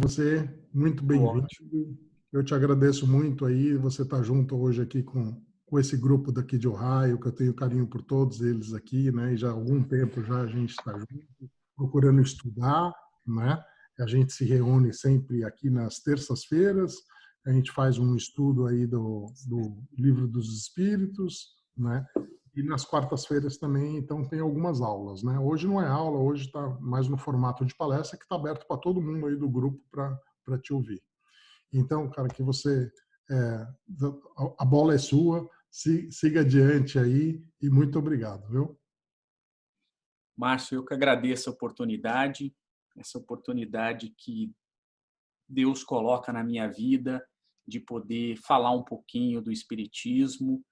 Você, muito Tudo bem-vindo. ótimo. Eu te agradeço muito aí, você estar junto hoje aqui com esse grupo daqui de Ohio, que eu tenho carinho por todos eles aqui, né? E já há algum tempo já a gente está junto, procurando estudar, né? A gente se reúne sempre aqui nas terças-feiras, a gente faz um estudo aí do Livro dos Espíritos, né? E nas quartas-feiras também, então, tem algumas aulas, né? Hoje não é aula, hoje está mais no formato de palestra, que está aberto para todo mundo aí do grupo para te ouvir. Então, cara, que você é, a bola é sua, siga adiante aí e muito obrigado, viu? Márcio, eu que agradeço essa oportunidade que Deus coloca na minha vida de poder falar um pouquinho do Espiritismo,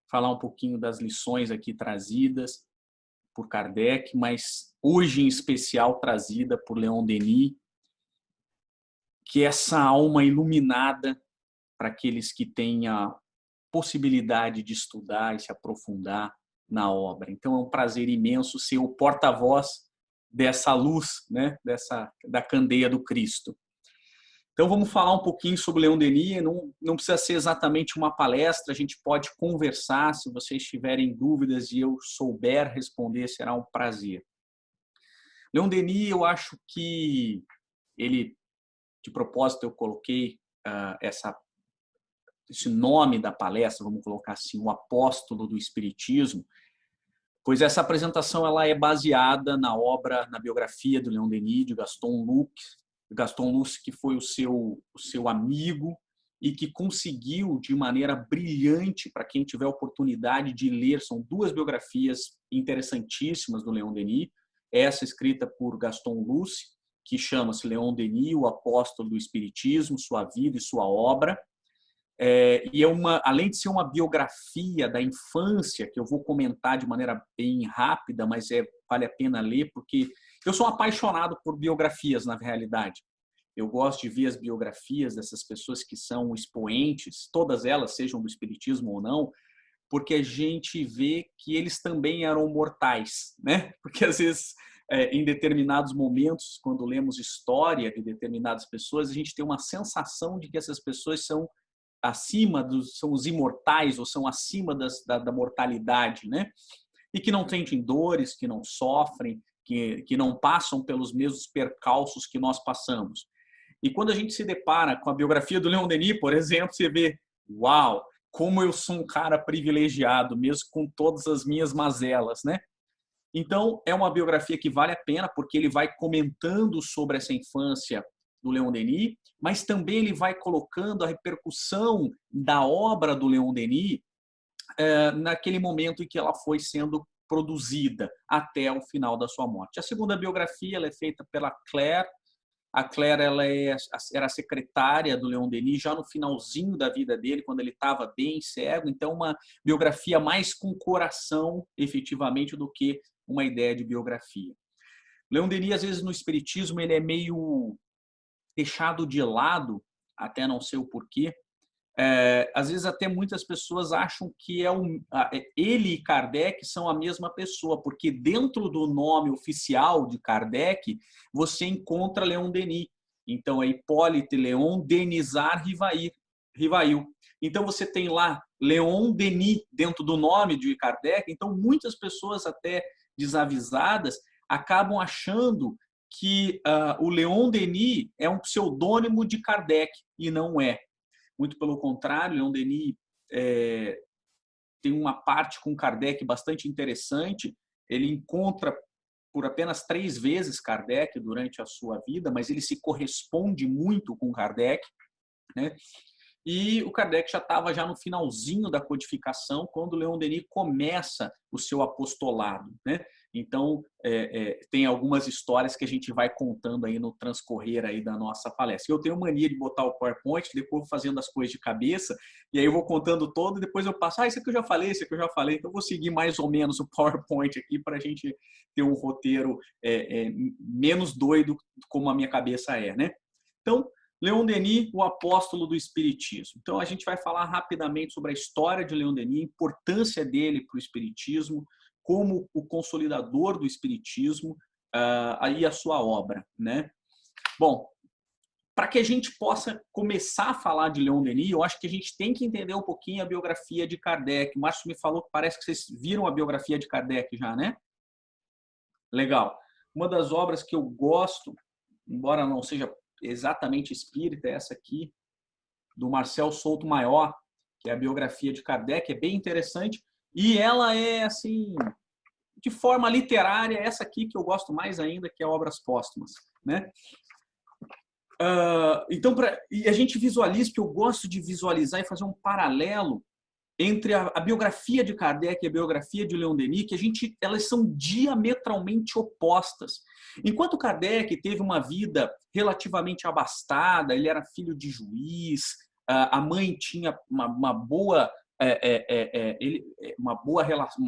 falar um pouquinho das lições aqui trazidas por Kardec, mas hoje em especial trazida por Leon Denis, que é essa alma iluminada para aqueles que têm a possibilidade de estudar e se aprofundar na obra. Então é um prazer imenso ser o porta-voz dessa luz, né, da candeia do Cristo. Então vamos falar um pouquinho sobre Leon Denis, não precisa ser exatamente uma palestra, a gente pode conversar, se vocês tiverem dúvidas e eu souber responder, será um prazer. Leon Denis, eu acho que ele, de propósito, eu coloquei esse nome da palestra, vamos colocar assim, o apóstolo do Espiritismo, pois essa apresentação ela é baseada na biografia do Leon Denis, de Gaston Luc, que foi o seu amigo e que conseguiu de maneira brilhante, para quem tiver oportunidade de ler, são duas biografias interessantíssimas do Leon Denis, essa escrita por Gaston Luc, que chama-se Leon Denis, o apóstolo do Espiritismo, sua vida e sua obra, e além de ser uma biografia da infância, que eu vou comentar de maneira bem rápida, mas vale a pena ler, porque eu sou apaixonado por biografias, na realidade. Eu gosto de ver as biografias dessas pessoas que são expoentes, todas elas, sejam do espiritismo ou não, porque a gente vê que eles também eram mortais, né? Porque às vezes, em determinados momentos, quando lemos história de determinadas pessoas, a gente tem uma sensação de que essas pessoas são são os imortais ou são acima da mortalidade, né? E que não sentem dores, que não sofrem, que não passam pelos mesmos percalços que nós passamos. E quando a gente se depara com a biografia do Leon Denis, por exemplo, você vê, uau, como eu sou um cara privilegiado, mesmo com todas as minhas mazelas, né? Então, é uma biografia que vale a pena, porque ele vai comentando sobre essa infância do Leon Denis, mas também ele vai colocando a repercussão da obra do Leon Denis naquele momento em que ela foi sendo produzida até o final da sua morte. A segunda biografia ela é feita pela Claire. A Claire era secretária do Leon Denis já no finalzinho da vida dele, quando ele estava bem cego. Então, uma biografia mais com coração, efetivamente, do que uma ideia de biografia. Leon Denis, às vezes, no espiritismo, ele é meio deixado de lado, até não sei o porquê. Às vezes, até muitas pessoas acham que ele e Kardec são a mesma pessoa, porque dentro do nome oficial de Kardec, você encontra Leon Denis. Então, é Hippolyte Léon Denisard Rivail. Então, você tem lá Leon Denis dentro do nome de Kardec. Então, muitas pessoas, até desavisadas, acabam achando que o Leon Denis é um pseudônimo de Kardec, e não é. Muito pelo contrário, Leon Denis tem uma parte com Kardec bastante interessante. Ele encontra por apenas 3 vezes Kardec durante a sua vida, mas ele se corresponde muito com Kardec, né? E o Kardec já estava já no finalzinho da codificação quando o Leon Denis começa o seu apostolado, né? Então, tem algumas histórias que a gente vai contando aí no transcorrer aí da nossa palestra. Eu tenho mania de botar o PowerPoint, depois vou fazendo as coisas de cabeça, e aí eu vou contando todo, e depois eu passo, isso aqui eu já falei, isso aqui eu já falei, então eu vou seguir mais ou menos o PowerPoint aqui para a gente ter um roteiro menos doido como a minha cabeça é, né? Então, Leon Denis, o apóstolo do Espiritismo. Então, a gente vai falar rapidamente sobre a história de Leon Denis, a importância dele para o Espiritismo, como o consolidador do Espiritismo, aí a sua obra, né? Bom, para que a gente possa começar a falar de Leon Denis, eu acho que a gente tem que entender um pouquinho a biografia de Kardec. O Márcio me falou que parece que vocês viram a biografia de Kardec já, né? Legal. Uma das obras que eu gosto, embora não seja exatamente espírita, é essa aqui, do Marcel Souto Maior, que é a biografia de Kardec, é bem interessante. E ela é, assim, de forma literária, essa aqui que eu gosto mais ainda, que é Obras Póstumas, né? Então, e a gente visualiza, porque eu gosto de visualizar e fazer um paralelo entre a biografia de Kardec e a biografia de Leon Denis, que elas são diametralmente opostas. Enquanto Kardec teve uma vida relativamente abastada, ele era filho de juiz, a mãe tinha uma boa uma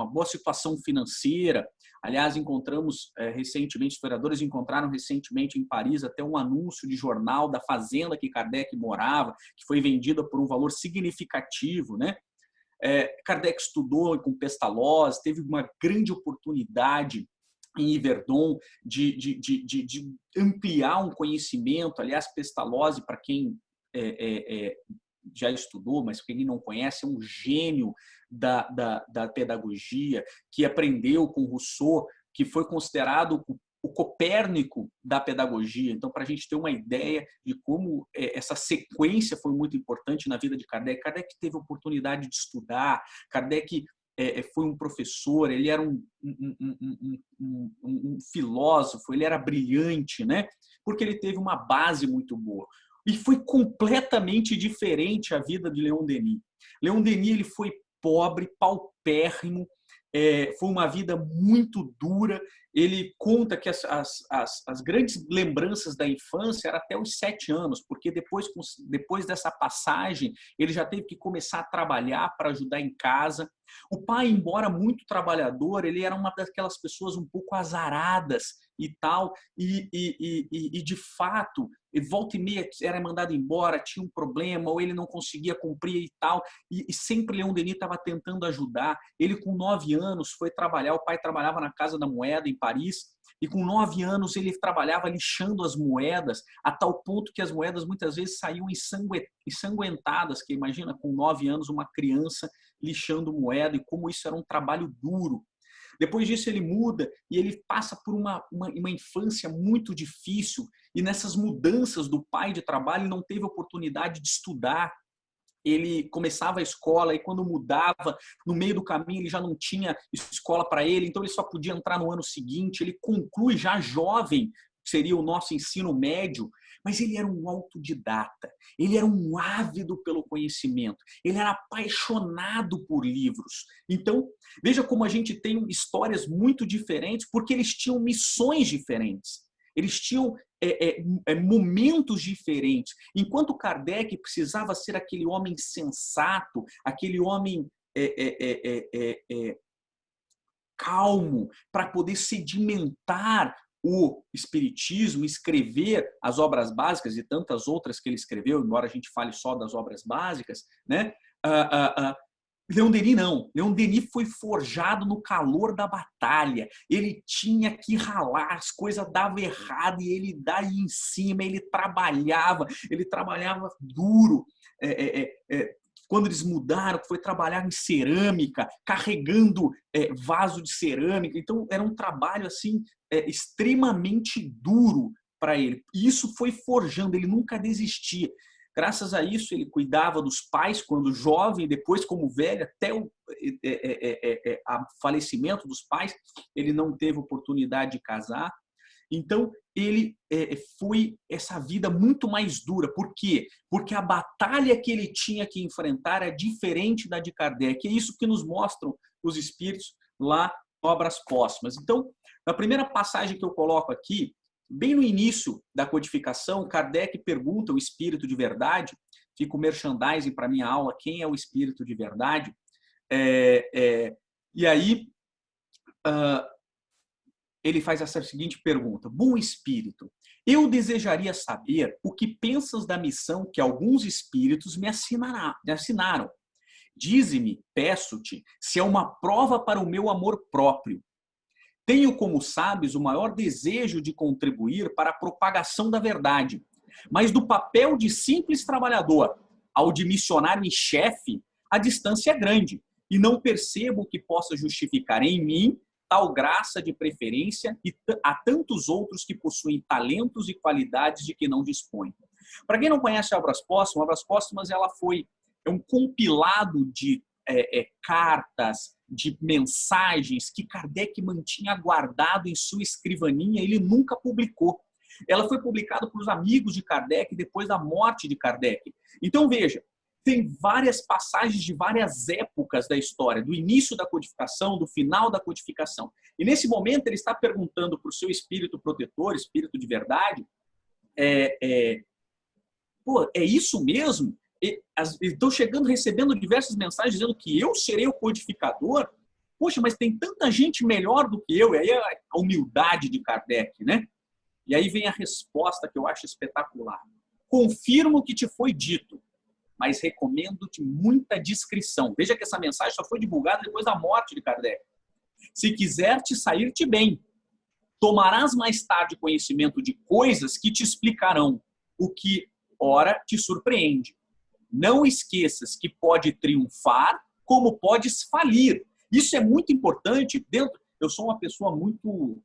boa situação financeira. Aliás, encontramos recentemente, historiadores encontraram recentemente em Paris até um anúncio de jornal da fazenda que Kardec morava, que foi vendida por um valor significativo, né? Kardec estudou com Pestalozzi, teve uma grande oportunidade em Yverdon de ampliar um conhecimento. Aliás, Pestalozzi, para quem já estudou, mas quem não conhece, é um gênio da pedagogia, que aprendeu com Rousseau, que foi considerado o Copérnico da pedagogia. Então, para a gente ter uma ideia de como essa sequência foi muito importante na vida de Kardec. Kardec teve a oportunidade de estudar, Kardec foi um professor, ele era um filósofo, ele era brilhante, né? Porque ele teve uma base muito boa. E foi completamente diferente a vida de Leon Denis. Leon Denis ele foi pobre, paupérrimo, foi uma vida muito dura. Ele conta que as grandes lembranças da infância eram até os 7 anos, porque depois dessa passagem ele já teve que começar a trabalhar para ajudar em casa. O pai, embora muito trabalhador, ele era uma daquelas pessoas um pouco azaradas e tal, e de fato, volta e meia era mandado embora, tinha um problema, ou ele não conseguia cumprir e tal, e sempre Leon Denis estava tentando ajudar. Ele, com 9 anos, foi trabalhar, o pai trabalhava na Casa da Moeda, em Paris, e com 9 anos ele trabalhava lixando as moedas, a tal ponto que as moedas muitas vezes saíam ensanguentadas, que imagina, com 9 anos, uma criança lixando moeda, e como isso era um trabalho duro. Depois disso ele muda e ele passa por uma infância muito difícil, e nessas mudanças do pai de trabalho ele não teve oportunidade de estudar. Ele começava a escola e quando mudava, no meio do caminho ele já não tinha escola para ele, então ele só podia entrar no ano seguinte. Ele conclui já jovem, que seria o nosso ensino médio, mas ele era um autodidata, ele era um ávido pelo conhecimento, ele era apaixonado por livros. Então, veja como a gente tem histórias muito diferentes, porque eles tinham missões diferentes, eles tinham momentos diferentes. Enquanto Kardec precisava ser aquele homem sensato, aquele homem calmo, para poder sedimentar o espiritismo, escrever as obras básicas e tantas outras que ele escreveu, embora a gente fale só das obras básicas, né? Leon Denis não. Leon Denis foi forjado no calor da batalha. Ele tinha que ralar, as coisas davam errado e ele daí em cima, ele trabalhava duro. Quando eles mudaram, foi trabalhar em cerâmica, carregando vaso de cerâmica. Então, era um trabalho assim extremamente duro para ele. E isso foi forjando, ele nunca desistia. Graças a isso, ele cuidava dos pais quando jovem, depois como velho, até o falecimento dos pais, ele não teve oportunidade de casar. Então, ele foi essa vida muito mais dura. Por quê? Porque a batalha que ele tinha que enfrentar é diferente da de Kardec. É isso que nos mostram os espíritos lá em Obras Póstumas. Então, na primeira passagem que eu coloco aqui, bem no início da codificação, Kardec pergunta ao espírito de verdade, fica o merchandising para a minha aula, quem é o espírito de verdade? E aí, ele faz essa seguinte pergunta: bom espírito, eu desejaria saber o que pensas da missão que alguns espíritos me assinaram. Dize-me, peço-te, se é uma prova para o meu amor próprio. Tenho, como sabes, o maior desejo de contribuir para a propagação da verdade. Mas do papel de simples trabalhador ao de missionário em chefe, a distância é grande. E não percebo que possa justificar em mim tal graça de preferência e há tantos outros que possuem talentos e qualidades de que não dispõem. Para quem não conhece Obras Póstumas é um compilado de cartas, de mensagens que Kardec mantinha guardado em sua escrivaninha, ele nunca publicou. Ela foi publicada por os amigos de Kardec depois da morte de Kardec. Então, veja, tem várias passagens de várias épocas da história, do início da codificação, do final da codificação. E nesse momento ele está perguntando para o seu espírito protetor, espírito de verdade, é isso mesmo? Estou chegando, recebendo diversas mensagens dizendo que eu serei o codificador. Poxa, mas tem tanta gente melhor do que eu. E aí a humildade de Kardec, né? E aí vem a resposta que eu acho espetacular. Confirmo o que te foi dito, mas recomendo-te muita discrição. Veja que essa mensagem só foi divulgada depois da morte de Kardec. Se quiser te sair-te bem, tomarás mais tarde conhecimento de coisas que te explicarão o que, ora, te surpreende. Não esqueças que pode triunfar como podes falir. Isso é muito importante. Eu sou uma pessoa muito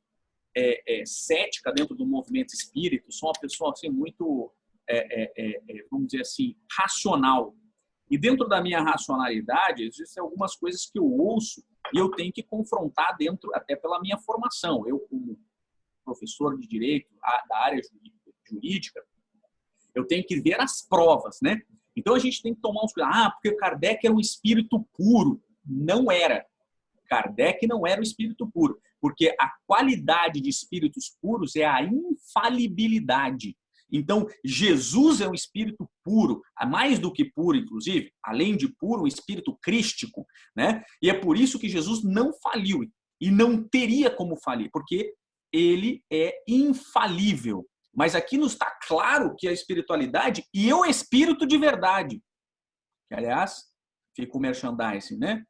cética dentro do movimento espírita, sou uma pessoa assim, muito, vamos dizer assim, racional. E dentro da minha racionalidade, existem algumas coisas que eu ouço e eu tenho que confrontar dentro, até pela minha formação. Eu, como professor de direito da área jurídica, eu tenho que ver as provas, né? Então a gente tem que tomar uns cuidados. Porque Kardec era um espírito puro. Não era. Kardec não era um espírito puro. Porque a qualidade de espíritos puros é a infalibilidade. Então, Jesus é um espírito puro, mais do que puro, inclusive, além de puro, um espírito crístico, né? E é por isso que Jesus não faliu e não teria como falir, porque ele é infalível. Mas aqui nos está claro que a espiritualidade e o espírito de verdade, que, aliás, fica o merchandising, né?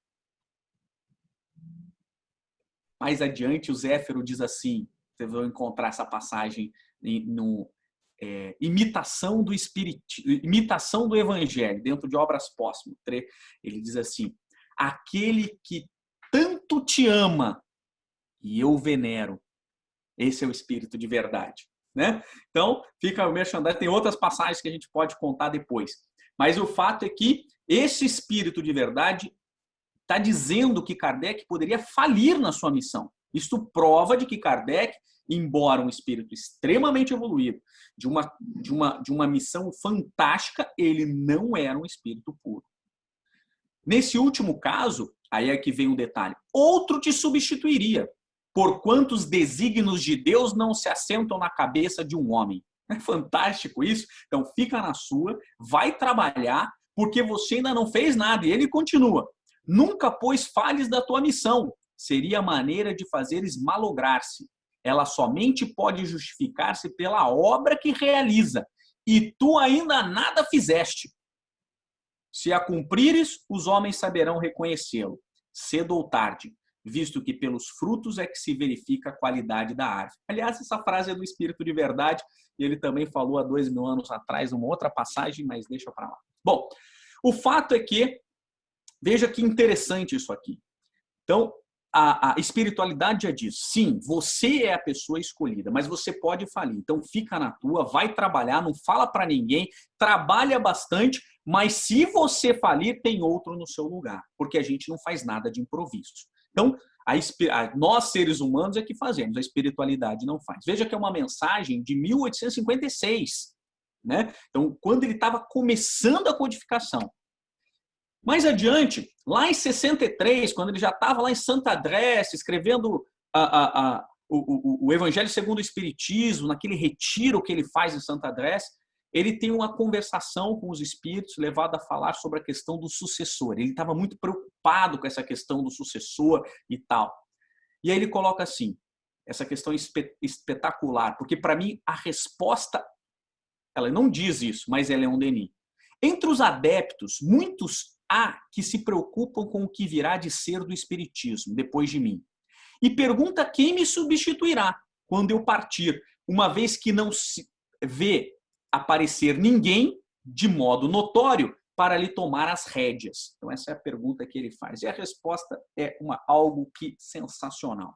Mais adiante, o Zéfiro diz assim, vocês vão encontrar essa passagem no imitação do Evangelho, dentro de Obras Póstumas. Ele diz assim, aquele que tanto te ama e eu venero, esse é o espírito de verdade. Né? Então, fica o merchandising. Tem outras passagens que a gente pode contar depois. Mas o fato é que esse espírito de verdade está dizendo que Kardec poderia falir na sua missão. Isto prova de que Kardec, embora um espírito extremamente evoluído, de uma missão fantástica, ele não era um espírito puro. Nesse último caso, aí é que vem um detalhe, outro te substituiria, porquanto os desígnios de Deus não se assentam na cabeça de um homem. É fantástico isso. Então fica na sua, vai trabalhar, porque você ainda não fez nada. E ele continua. Nunca, pois, fales da tua missão. Seria a maneira de fazeres malograr-se. Ela somente pode justificar-se pela obra que realiza. E tu ainda nada fizeste. Se a cumprires, os homens saberão reconhecê-lo, cedo ou tarde, visto que pelos frutos é que se verifica a qualidade da árvore. Aliás, essa frase é do Espírito de Verdade, e ele também falou há 2000 anos atrás, uma outra passagem, mas deixa para lá. Bom, o fato é que, veja que interessante isso aqui. Então, a espiritualidade já diz, sim, você é a pessoa escolhida, mas você pode falir. Então, fica na tua, vai trabalhar, não fala para ninguém, trabalha bastante, mas se você falir, tem outro no seu lugar, porque a gente não faz nada de improviso. Então, nós, seres humanos, é que fazemos, a espiritualidade não faz. Veja que é uma mensagem de 1856, né? Então, quando ele estava começando a codificação. Mais adiante, lá em 63, quando ele já estava lá em Santa Adresse, escrevendo o Evangelho segundo o Espiritismo, naquele retiro que ele faz em Santa Adresse, ele tem uma conversação com os espíritos levado a falar sobre a questão do sucessor. Ele estava muito preocupado com essa questão do sucessor e tal. E aí ele coloca assim, essa questão espetacular, porque para mim a resposta, ela não diz isso, mas ela é um Denis. Entre os adeptos, muitos há que se preocupam com o que virá de ser do espiritismo depois de mim. E pergunta quem me substituirá quando eu partir, uma vez que não se vê aparecer ninguém de modo notório para lhe tomar as rédeas. Então, essa é a pergunta que ele faz. E a resposta é algo que sensacional.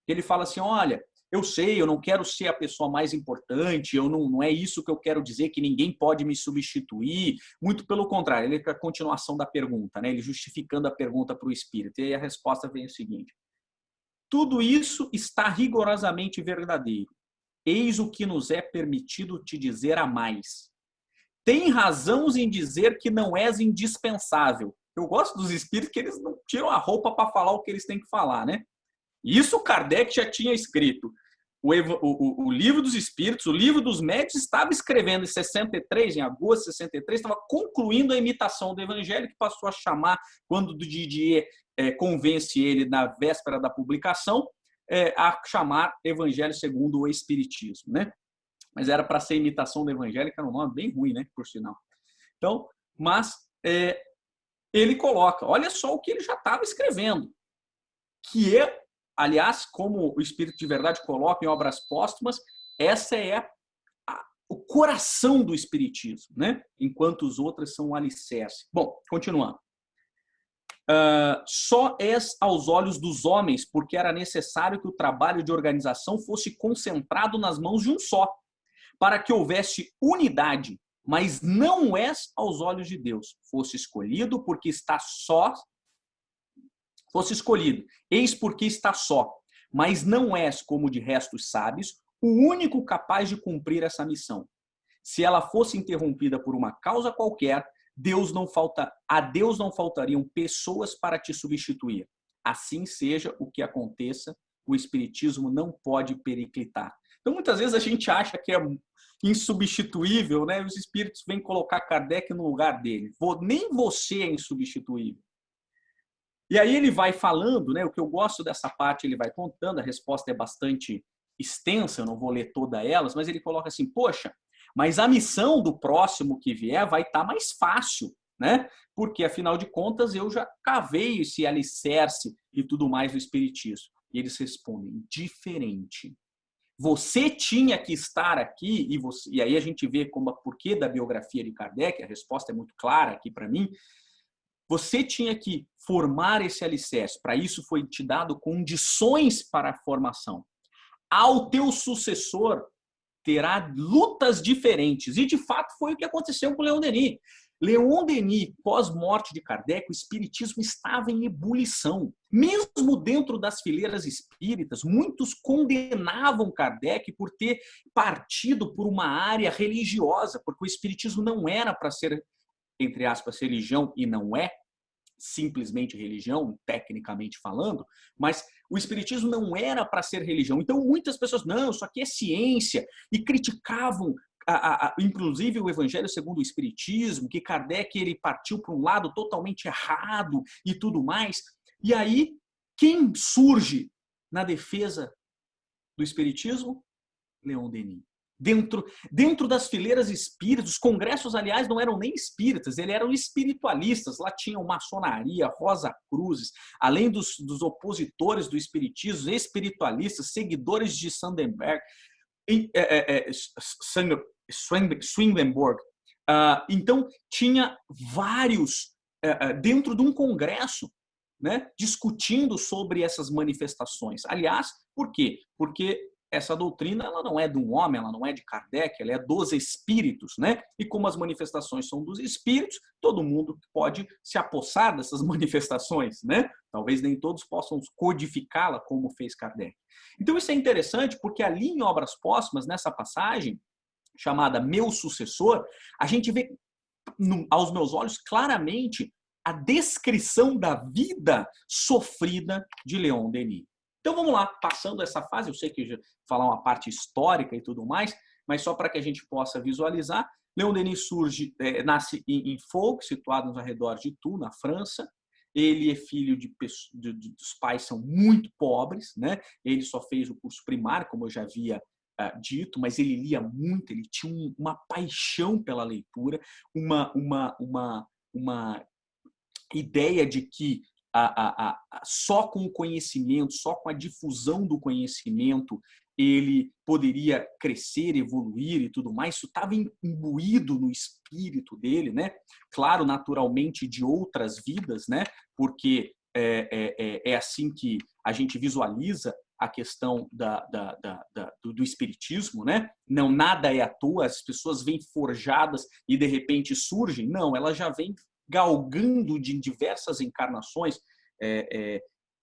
Ele fala assim, olha, eu sei, eu não quero ser a pessoa mais importante, não é isso que eu quero dizer, que ninguém pode me substituir. Muito pelo contrário, ele é a continuação da pergunta, né? Ele justificando a pergunta para o espírito. E aí a resposta vem o seguinte: tudo isso está rigorosamente verdadeiro. Eis o que nos é permitido te dizer a mais. Tem razão em dizer que não és indispensável. Eu gosto dos espíritos que eles não tiram a roupa para falar o que eles têm que falar, né? Isso Kardec já tinha escrito. O Livro dos Espíritos, o Livro dos Médiuns, estava escrevendo em 63, em agosto de 63, estava concluindo a imitação do Evangelho, que passou a chamar, quando o Didier convence ele na véspera da publicação, a chamar Evangelho segundo o Espiritismo, né? Mas era para ser imitação do Evangelho, que era um nome bem ruim, né? Por sinal. Então, mas ele coloca, olha só o que ele já estava escrevendo, que é, aliás, como o Espírito de Verdade coloca em Obras Póstumas, essa é o coração do Espiritismo, né? Enquanto os outros são o alicerce. Bom, continuando. Só és aos olhos dos homens, porque era necessário que o trabalho de organização fosse concentrado nas mãos de um só, para que houvesse unidade, mas não és aos olhos de Deus. Fosse escolhido porque está só. Fosse escolhido, eis porque está só, mas não és, como de resto sabes, o único capaz de cumprir essa missão. Se ela fosse interrompida por uma causa qualquer, a Deus não faltariam pessoas para te substituir. Assim seja o que aconteça, o Espiritismo não pode periclitar. Então, muitas vezes a gente acha que é insubstituível, né? Os espíritos vêm colocar Kardec no lugar dele. Nem você é insubstituível. E aí ele vai falando, né? O que eu gosto dessa parte, ele vai contando, a resposta é bastante extensa, eu não vou ler todas elas, mas ele coloca assim, poxa, mas a missão do próximo que vier vai estar mais fácil, né? Porque, afinal de contas, eu já cavei esse alicerce e tudo mais do Espiritismo. E eles respondem, diferente. Você tinha que estar aqui, e aí a gente vê como o porquê da biografia de Kardec, a resposta é muito clara aqui para mim. Você tinha que formar esse alicerce. Para isso foi te dado condições para a formação. Ao teu sucessor terá lutas diferentes. E, de fato, foi o que aconteceu com Leon Denis. Leon Denis, pós-morte de Kardec, o espiritismo estava em ebulição. Mesmo dentro das fileiras espíritas, muitos condenavam Kardec por ter partido por uma área religiosa, porque o espiritismo não era para ser, entre aspas, religião, e não é simplesmente religião, tecnicamente falando, mas o espiritismo não era para ser religião. Então, muitas pessoas, não, isso aqui é ciência, e criticavam, inclusive, o Evangelho segundo o Espiritismo, que Kardec ele partiu para um lado totalmente errado e tudo mais. E aí, quem surge na defesa do Espiritismo? Leon Denis. Dentro das fileiras espíritas, os congressos, aliás, não eram nem espíritas, eles eram espiritualistas. Lá tinham maçonaria, Rosa Cruzes, além dos opositores do espiritismo, espiritualistas, seguidores de Swedenborg. Então, tinha vários dentro de um congresso, né, discutindo sobre essas manifestações. Aliás, por quê? Porque essa doutrina ela não é de um homem, ela não é de Kardec, ela é dos espíritos, né? E como as manifestações são dos espíritos, todo mundo pode se apossar dessas manifestações, né? Talvez nem todos possam codificá-la como fez Kardec. Então isso é interessante porque ali em Obras Póstumas, nessa passagem chamada Meu Sucessor, a gente vê aos meus olhos claramente a descrição da vida sofrida de Leon Denis. Então vamos lá, passando essa fase, eu sei que já falar uma parte histórica e tudo mais, mas só para que a gente possa visualizar, Leon Denis nasce em Foug, situado nos arredores de Tours, na França. Ele é filho dos pais são muito pobres, né? Ele só fez o curso primário, como eu já havia dito, mas ele lia muito, ele tinha uma paixão pela leitura, uma ideia de que só com o conhecimento, só com a difusão do conhecimento, ele poderia crescer, evoluir e tudo mais. Isso estava imbuído no espírito dele, né? Claro, naturalmente de outras vidas, né? Porque é assim que a gente visualiza a questão do espiritismo, né? Não, nada é à toa, as pessoas vêm forjadas e de repente surgem. Não, elas já vêm galgando de diversas encarnações.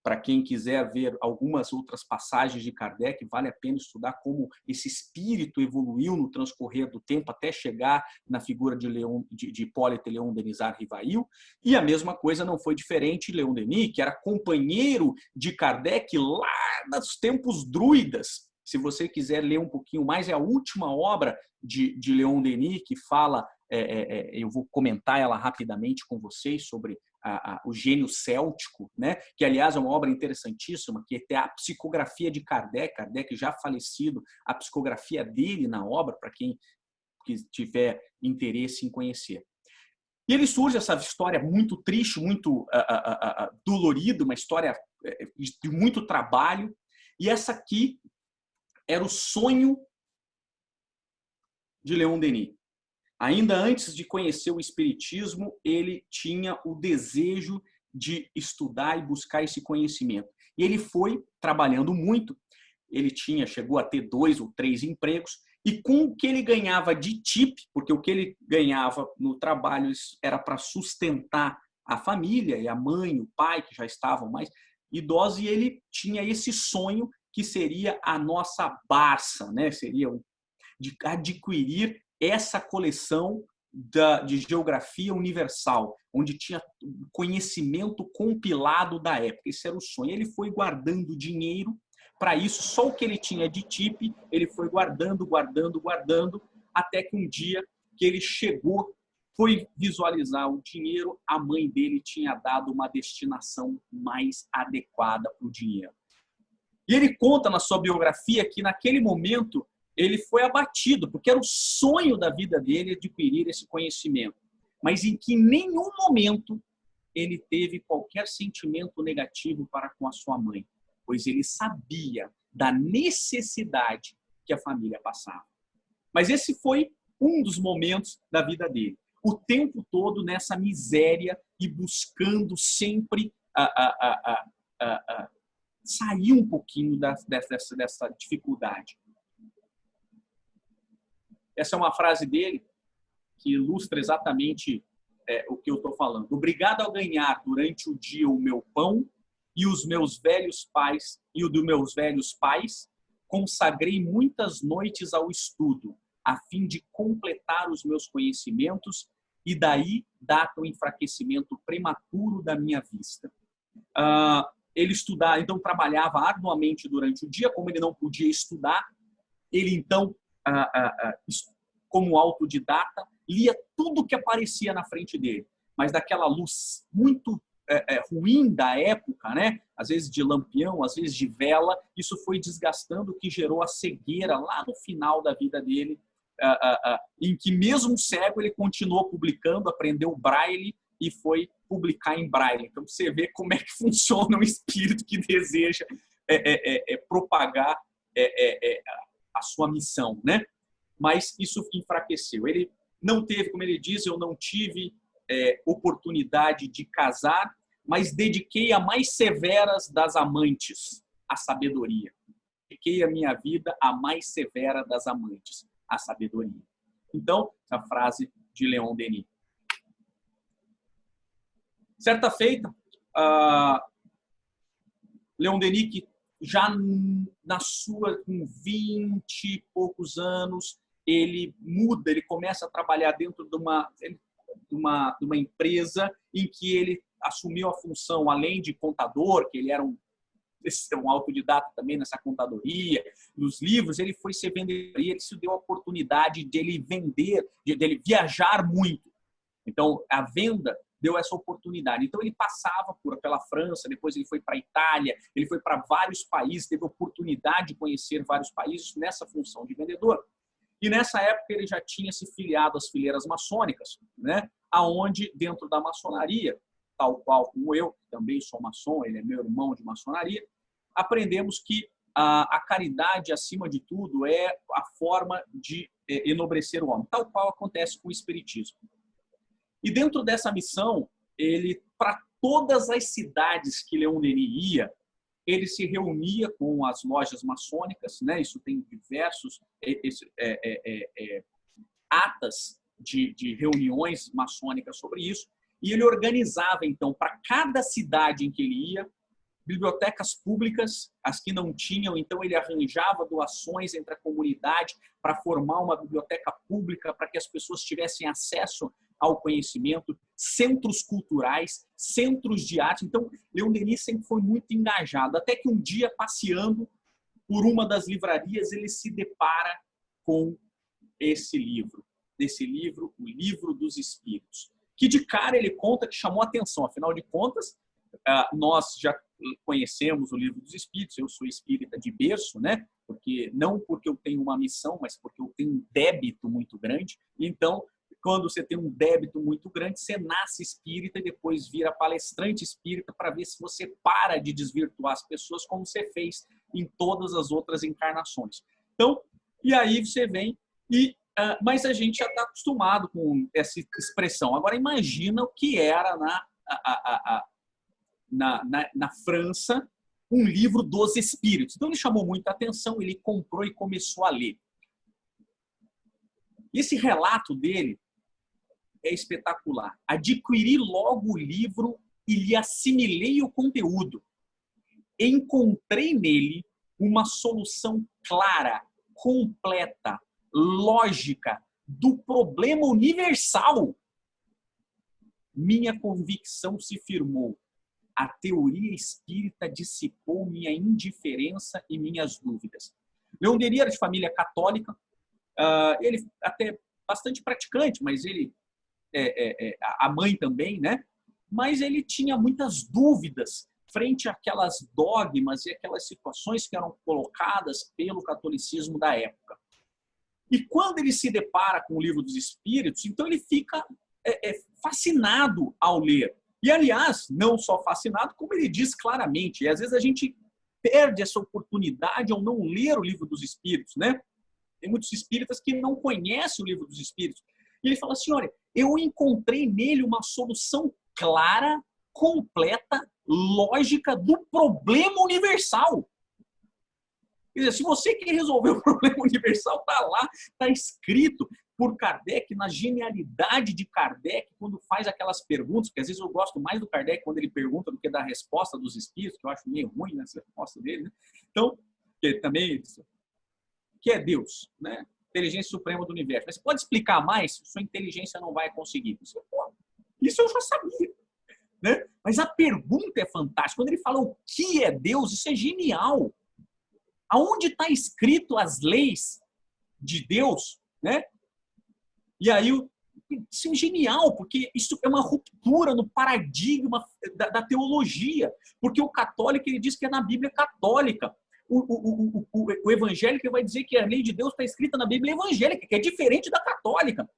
Para quem quiser ver algumas outras passagens de Kardec, vale a pena estudar como esse espírito evoluiu no transcorrer do tempo até chegar na figura de Hippolyte Léon Denis Rivail. E a mesma coisa não foi diferente de Leon Denis, que era companheiro de Kardec lá nos tempos druidas. Se você quiser ler um pouquinho mais, é a última obra de Leon Denis que fala, eu vou comentar ela rapidamente com vocês, sobre o gênio céltico, né? Que, aliás, é uma obra interessantíssima, que é a psicografia de Kardec, Kardec já falecido, a psicografia dele na obra, para quem tiver interesse em conhecer. E ele surge essa história muito triste, muito dolorida, uma história de muito trabalho, e essa aqui era o sonho de Leon Denis. Ainda antes de conhecer o espiritismo, ele tinha o desejo de estudar e buscar esse conhecimento. E ele foi trabalhando muito. Ele chegou a ter 2 ou 3 empregos, e com o que ele ganhava de tip, porque o que ele ganhava no trabalho era para sustentar a família, e a mãe, o pai, que já estavam mais idosos, e ele tinha esse sonho que seria a nossa Barça, né? Seria de adquirir essa coleção de geografia universal, onde tinha conhecimento compilado da época. Esse era o sonho. Ele foi guardando dinheiro para isso, só o que ele tinha de tip, ele foi guardando, até que um dia que ele chegou, foi visualizar o dinheiro, a mãe dele tinha dado uma destinação mais adequada para o dinheiro. E ele conta na sua biografia que, naquele momento, ele foi abatido, porque era o sonho da vida dele adquirir esse conhecimento, mas em que nenhum momento ele teve qualquer sentimento negativo para com a sua mãe, pois ele sabia da necessidade que a família passava. Mas esse foi um dos momentos da vida dele, o tempo todo nessa miséria e buscando sempre sair um pouquinho dessa dificuldade. Essa é uma frase dele que ilustra exatamente o que eu estou falando. Obrigado ao ganhar durante o dia o meu pão e os meus velhos pais e o dos meus velhos pais, consagrei muitas noites ao estudo, a fim de completar os meus conhecimentos, e daí data o enfraquecimento prematuro da minha vista. Ele estudava, então trabalhava arduamente durante o dia, como ele não podia estudar, ele então como autodidata, lia tudo que aparecia na frente dele, mas daquela luz muito ruim da época, né? Às vezes de lampião, às vezes de vela, isso foi desgastando, o que gerou a cegueira lá no final da vida dele, em que mesmo cego ele continuou publicando, aprendeu o braille e foi publicar em braille. Então você vê como é que funciona um espírito que deseja propagar a sua missão, né? Mas isso enfraqueceu. Ele não teve, como ele diz, eu não tive oportunidade de casar, mas dediquei a mais severas das amantes, a sabedoria. Dediquei a minha vida à mais severa das amantes, a sabedoria. Então, a frase de Leon Denis. Certa feita, Leon Denis, que já com 20 e poucos anos, ele muda, ele começa a trabalhar dentro de uma empresa em que ele assumiu a função, além de contador, que ele era um autodidata também nessa contadoria, nos livros, ele foi ser vendedor e ele se deu a oportunidade de ele vender, de ele viajar muito. Então, a venda deu essa oportunidade. Então, ele passava pela França, depois ele foi para a Itália, ele foi para vários países, teve a oportunidade de conhecer vários países nessa função de vendedor. E nessa época ele já tinha se filiado às fileiras maçônicas, né? Aonde, dentro da maçonaria, tal qual como eu, também sou maçom, ele é meu irmão de maçonaria, aprendemos que a caridade, acima de tudo, é a forma de enobrecer o homem, tal qual acontece com o Espiritismo. E dentro dessa missão, ele, para todas as cidades que Leon Denis ia, ele se reunia com as lojas maçônicas, né? Isso tem diversos atas de reuniões maçônicas sobre isso, e ele organizava, então, para cada cidade em que ele ia, bibliotecas públicas, as que não tinham, então ele arranjava doações entre a comunidade para formar uma biblioteca pública para que as pessoas tivessem acesso ao conhecimento, centros culturais, centros de arte. Então, Leon Denis sempre foi muito engajado, até que um dia, passeando por uma das livrarias, ele se depara com esse livro, O Livro dos Espíritos, que de cara ele conta que chamou atenção, afinal de contas, nós já conhecemos o Livro dos Espíritos, eu sou espírita de berço, né? Não porque eu tenho uma missão, mas porque eu tenho um débito muito grande. Então, quando você tem um débito muito grande, você nasce espírita e depois vira palestrante espírita para ver se você para de desvirtuar as pessoas como você fez em todas as outras encarnações. Então, e aí você vem mas a gente já está acostumado com essa expressão. Agora, imagina o que era na França um livro dos espíritos. Então, ele chamou muita atenção, ele comprou e começou a ler. Esse relato dele é espetacular. Adquiri logo o livro e lhe assimilei o conteúdo. Encontrei nele uma solução clara, completa, lógica do problema universal. Minha convicção se firmou. A teoria espírita dissipou minha indiferença e minhas dúvidas. Leon Denis era de família católica, ele até bastante praticante, mas ele a mãe também, né? Mas ele tinha muitas dúvidas frente àquelas dogmas e aquelas situações que eram colocadas pelo catolicismo da época. E quando ele se depara com o Livro dos Espíritos, então ele fica fascinado ao ler. E, aliás, não só fascinado, como ele diz claramente. E, às vezes, a gente perde essa oportunidade ao não ler o Livro dos Espíritos, né? Tem muitos espíritas que não conhecem o Livro dos Espíritos. E ele fala assim, olha, eu encontrei nele uma solução clara, completa, lógica do problema universal. Quer dizer, se você quer resolver o problema universal, está lá, está escrito por Kardec, na genialidade de Kardec, quando faz aquelas perguntas, que às vezes eu gosto mais do Kardec quando ele pergunta do que da resposta dos espíritos, que eu acho meio ruim nessa resposta dele, né? Então, que também, que é Deus, né? Inteligência suprema do universo. Mas você pode explicar mais? Sua inteligência não vai conseguir. Isso eu já sabia, né? Mas a pergunta é fantástica. Quando ele fala o que é Deus, isso é genial. Aonde está escrito as leis de Deus, né? E aí, isso é genial, porque isso é uma ruptura no paradigma da teologia. Porque o católico, ele diz que é na Bíblia católica. O evangélico vai dizer que a lei de Deus está escrita na Bíblia evangélica, que é diferente da católica.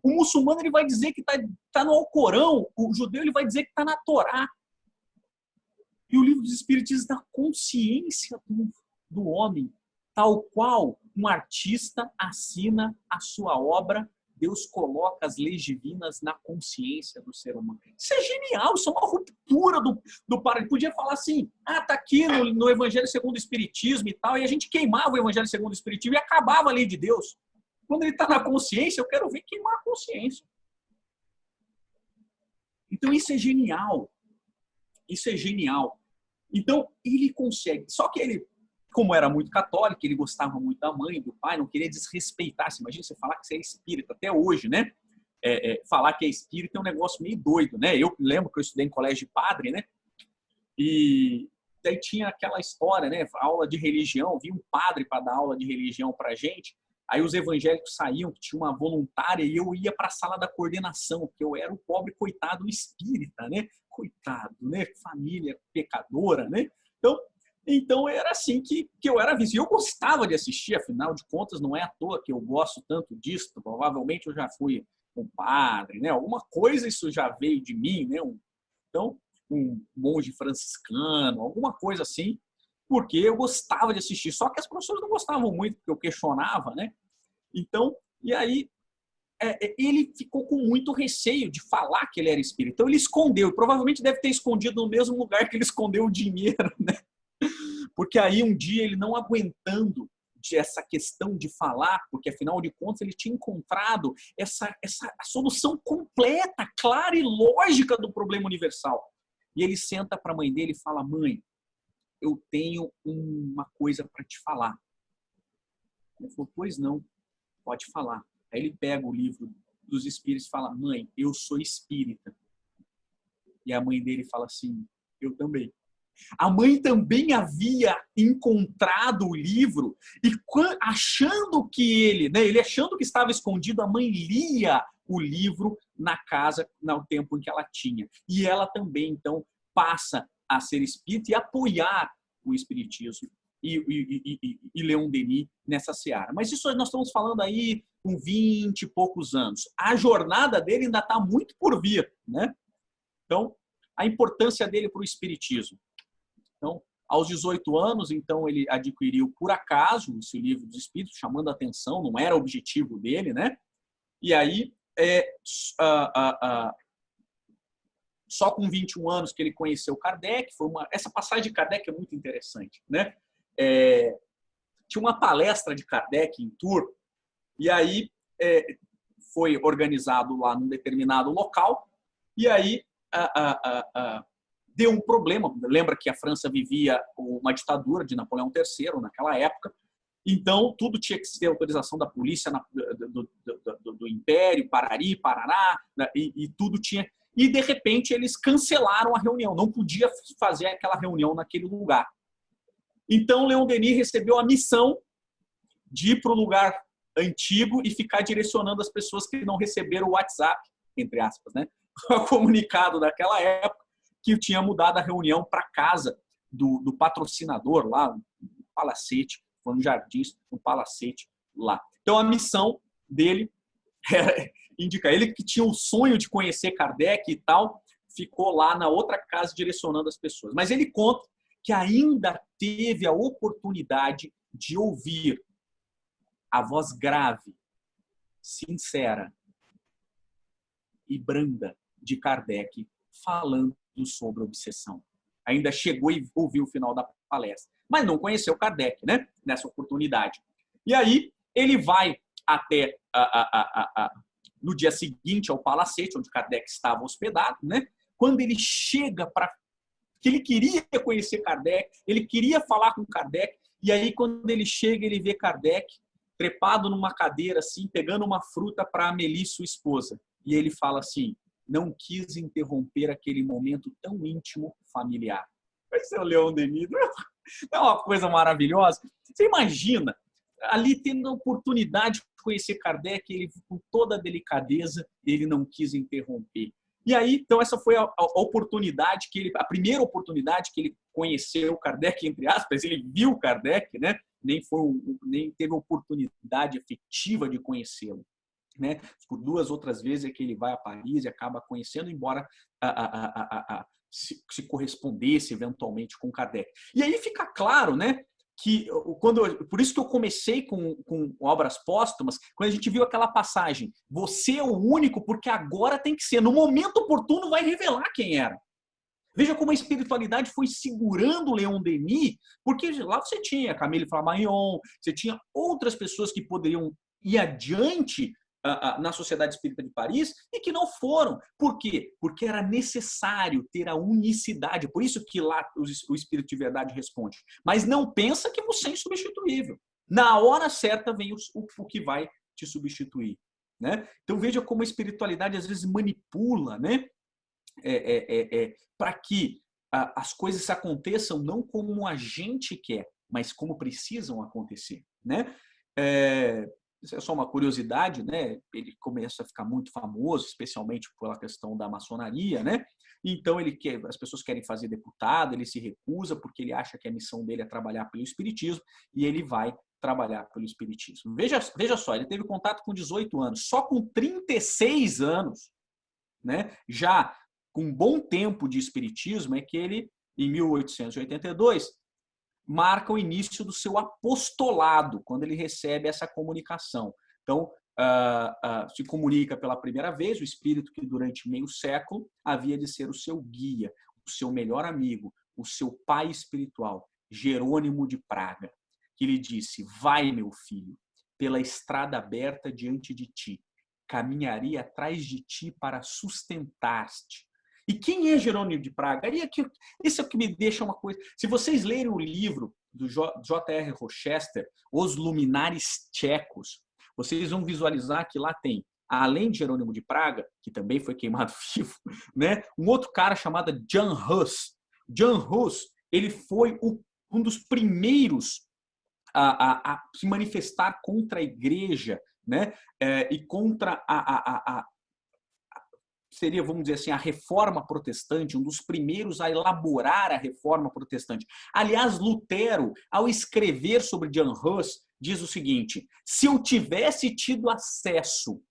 O muçulmano ele vai dizer que está no Alcorão, o judeu ele vai dizer que está na Torá. E o Livro dos Espíritos diz da consciência do homem, tal qual um artista assina a sua obra, Deus coloca as leis divinas na consciência do ser humano. Isso é genial, isso é uma ruptura do paradigma. Podia falar assim, tá aqui no Evangelho segundo o Espiritismo e tal, e a gente queimava o Evangelho segundo o Espiritismo e acabava a lei de Deus. Quando ele está na consciência, eu quero ver queimar a consciência. Então isso é genial. Isso é genial. Então ele consegue, só que ele, como era muito católico, ele gostava muito da mãe, do pai, não queria desrespeitar. Você imagina você falar que você é espírita até hoje, né? Falar que é espírita é um negócio meio doido, né? Eu lembro que eu estudei em colégio de padre, né? E daí tinha aquela história, né? Aula de religião, vinha um padre para dar aula de religião para a gente. Aí os evangélicos saíam, que tinha uma voluntária, e eu ia para a sala da coordenação, porque eu era o pobre coitado espírita, né? Coitado, né? Família pecadora, né? Então era assim que eu era visto. E eu gostava de assistir, afinal de contas, não é à toa que eu gosto tanto disso. Provavelmente eu já fui um padre, né? Alguma coisa isso já veio de mim, né? Um monge franciscano, alguma coisa assim. porque eu gostava de assistir. Só que as pessoas não gostavam muito, porque eu questionava, né? Então, e aí ele ficou com muito receio de falar que ele era espírita. Então ele escondeu, e provavelmente deve ter escondido no mesmo lugar que ele escondeu o dinheiro, né? Porque aí um dia ele não aguentando essa questão de falar, porque afinal de contas ele tinha encontrado a solução completa, clara e lógica do problema universal. E ele senta para a mãe dele e fala: mãe, eu tenho uma coisa para te falar. Ele falou: pois não, pode falar. Aí ele pega o livro dos espíritos e fala: mãe, eu sou espírita. E a mãe dele fala assim: eu também. A mãe também havia encontrado o livro e achando que ele achando que estava escondido, a mãe lia o livro na casa no tempo em que ela tinha. E ela também, então, passa a ser espírita e apoiar o espiritismo e Leon Denis nessa seara. Mas isso nós estamos falando aí com 20 e poucos anos. A jornada dele ainda está muito por vir, né? Então, a importância dele para o espiritismo. Então, aos 18 anos, então, ele adquiriu por acaso esse livro dos espíritos, chamando a atenção, não era o objetivo dele, né? E aí, só com 21 anos que ele conheceu Kardec. Essa passagem de Kardec é muito interessante, né? Tinha uma palestra de Kardec em Tours, e aí foi organizado lá num determinado local, e aí deu um problema. Lembra que a França vivia uma ditadura de Napoleão III naquela época, então tudo tinha que ter autorização da polícia do Império, Parari, Paraná, e tudo tinha. E de repente eles cancelaram a reunião, não podia fazer aquela reunião naquele lugar. Então Leon Denis recebeu a missão de ir para o lugar antigo e ficar direcionando as pessoas que não receberam o WhatsApp, entre aspas, né? O comunicado daquela época, que tinha mudado a reunião para casa do patrocinador lá, no Palacete, foi no Jardins, no Palacete lá. Então a missão dele era indicar, ele que tinha o sonho de conhecer Kardec e tal, ficou lá na outra casa direcionando as pessoas. Mas ele conta que ainda teve a oportunidade de ouvir a voz grave, sincera e branda de Kardec falando sobre obsessão. Ainda chegou e ouviu o final da palestra, mas não conheceu Kardec, né? Nessa oportunidade. E aí ele vai até no dia seguinte ao Palacete, onde Kardec estava hospedado, né? Quando ele chega que ele queria conhecer Kardec, ele queria falar com Kardec, e aí quando ele chega, ele vê Kardec trepado numa cadeira assim, pegando uma fruta para Amélie, sua esposa. E ele fala assim: não quis interromper aquele momento tão íntimo, familiar. Esse é o Leon Denis. Não é uma coisa maravilhosa? Você imagina, ali tendo a oportunidade de conhecer Kardec, ele, com toda a delicadeza, ele não quis interromper. E aí, então, essa foi a oportunidade a primeira oportunidade que ele conheceu Kardec, entre aspas, ele viu Kardec, né? Nem teve oportunidade efetiva de conhecê-lo, né? Por 2 outras vezes é que ele vai a Paris e acaba conhecendo, embora se correspondesse eventualmente com Kardec. E aí fica claro, né, que por isso que eu comecei com obras póstumas, quando a gente viu aquela passagem: você é o único, porque agora tem que ser, no momento oportuno vai revelar quem era. Veja como a espiritualidade foi segurando Leon Denis, porque lá você tinha Camille Flammarion, você tinha outras pessoas que poderiam ir adiante na Sociedade Espírita de Paris e que não foram. Por quê? Porque era necessário ter a unicidade. Por isso que lá o Espírito de Verdade responde: mas não pensa que você é insubstituível. Na hora certa vem o que vai te substituir, né? Então veja como a espiritualidade às vezes manipula, né? Para que as coisas aconteçam não como a gente quer, mas como precisam acontecer, né? Isso é só uma curiosidade, né? Ele começa a ficar muito famoso, especialmente pela questão da maçonaria, né? Então as pessoas querem fazer deputado, ele se recusa porque ele acha que a missão dele é trabalhar pelo espiritismo, e ele vai trabalhar pelo espiritismo. Veja só, ele teve contato com 18 anos, só com 36 anos, né? Já com um bom tempo de espiritismo, é que ele, em 1882, marca o início do seu apostolado, quando ele recebe essa comunicação. Então, se comunica pela primeira vez o Espírito que durante meio século havia de ser o seu guia, o seu melhor amigo, o seu pai espiritual, Jerônimo de Praga, que lhe disse: vai, meu filho, pela estrada aberta diante de ti, caminharei atrás de ti para sustentar-te. E quem é Jerônimo de Praga? Isso é o que me deixa uma coisa. Se vocês lerem o livro do J.R. Rochester, Os Luminares Tchecos, vocês vão visualizar que lá tem, além de Jerônimo de Praga, que também foi queimado vivo, né, um outro cara chamado Jan Hus. Jan Hus, ele foi um dos primeiros a se manifestar contra a igreja, né, e contra seria, vamos dizer assim, a reforma protestante, um dos primeiros a elaborar a reforma protestante. Aliás, Lutero, ao escrever sobre Jan Hus, diz o seguinte: se eu tivesse tido acesso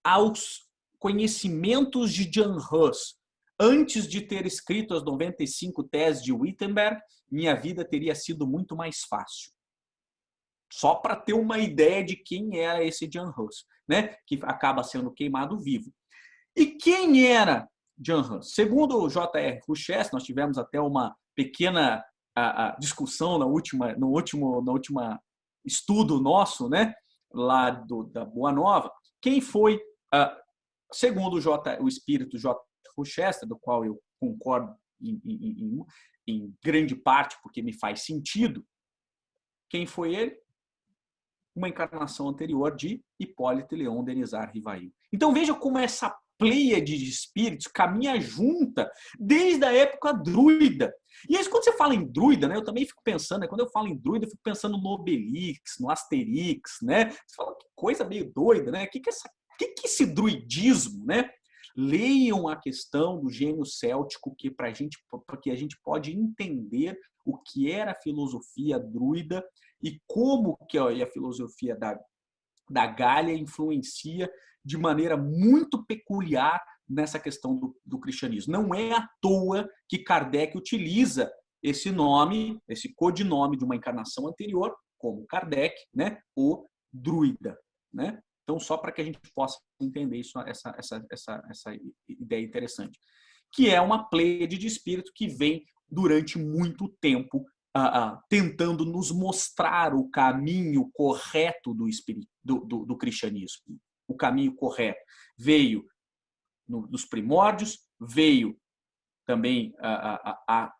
aos conhecimentos de Jan Hus antes de ter escrito as 95 teses de Wittenberg, minha vida teria sido muito mais fácil. Só para ter uma ideia de quem era esse Jan Hus, né? Que acaba sendo queimado vivo. E quem era Jan Hus? Segundo o J.R. Rochester, nós tivemos até uma pequena discussão no último estudo nosso, né, lá da Boa Nova. Quem foi, segundo o espírito J.R. Rochester, do qual eu concordo em grande parte, porque me faz sentido, quem foi ele? Uma encarnação anterior de Hipólito Leon Denizar Rivail. Então veja como essa pleiade de espíritos caminha junta desde a época druida. E aí, quando você fala em druida, né, eu também fico pensando, quando eu falo em druida, eu fico pensando no Obelix, no Asterix, né? Você fala, que coisa meio doida, né? O que é esse druidismo, né? Leiam a questão do gênio céltico, para que a gente pode entender o que era a filosofia druida e como que a filosofia da Gália influencia de maneira muito peculiar nessa questão do cristianismo. Não é à toa que Kardec utiliza esse nome, esse codinome de uma encarnação anterior, como Kardec, né, o druida, né? Então, só para que a gente possa entender isso, essa ideia interessante, que é uma pleiade de espírito que vem durante muito tempo tentando nos mostrar o caminho correto do cristianismo. O caminho correto. Veio nos primórdios, veio também a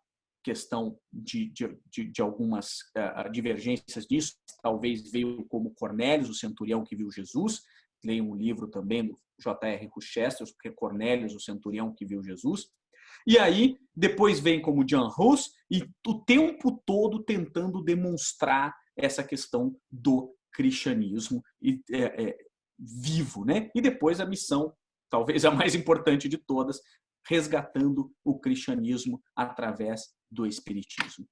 questão de algumas divergências disso, talvez veio como Cornélios, o centurião que viu Jesus. Leiam um livro também do J.R. Rochester, Cornélios, o centurião que viu Jesus. E aí, depois vem como Jan Hus, e o tempo todo tentando demonstrar essa questão do cristianismo vivo, né? E depois a missão, talvez a mais importante de todas, resgatando o cristianismo através do espiritismo.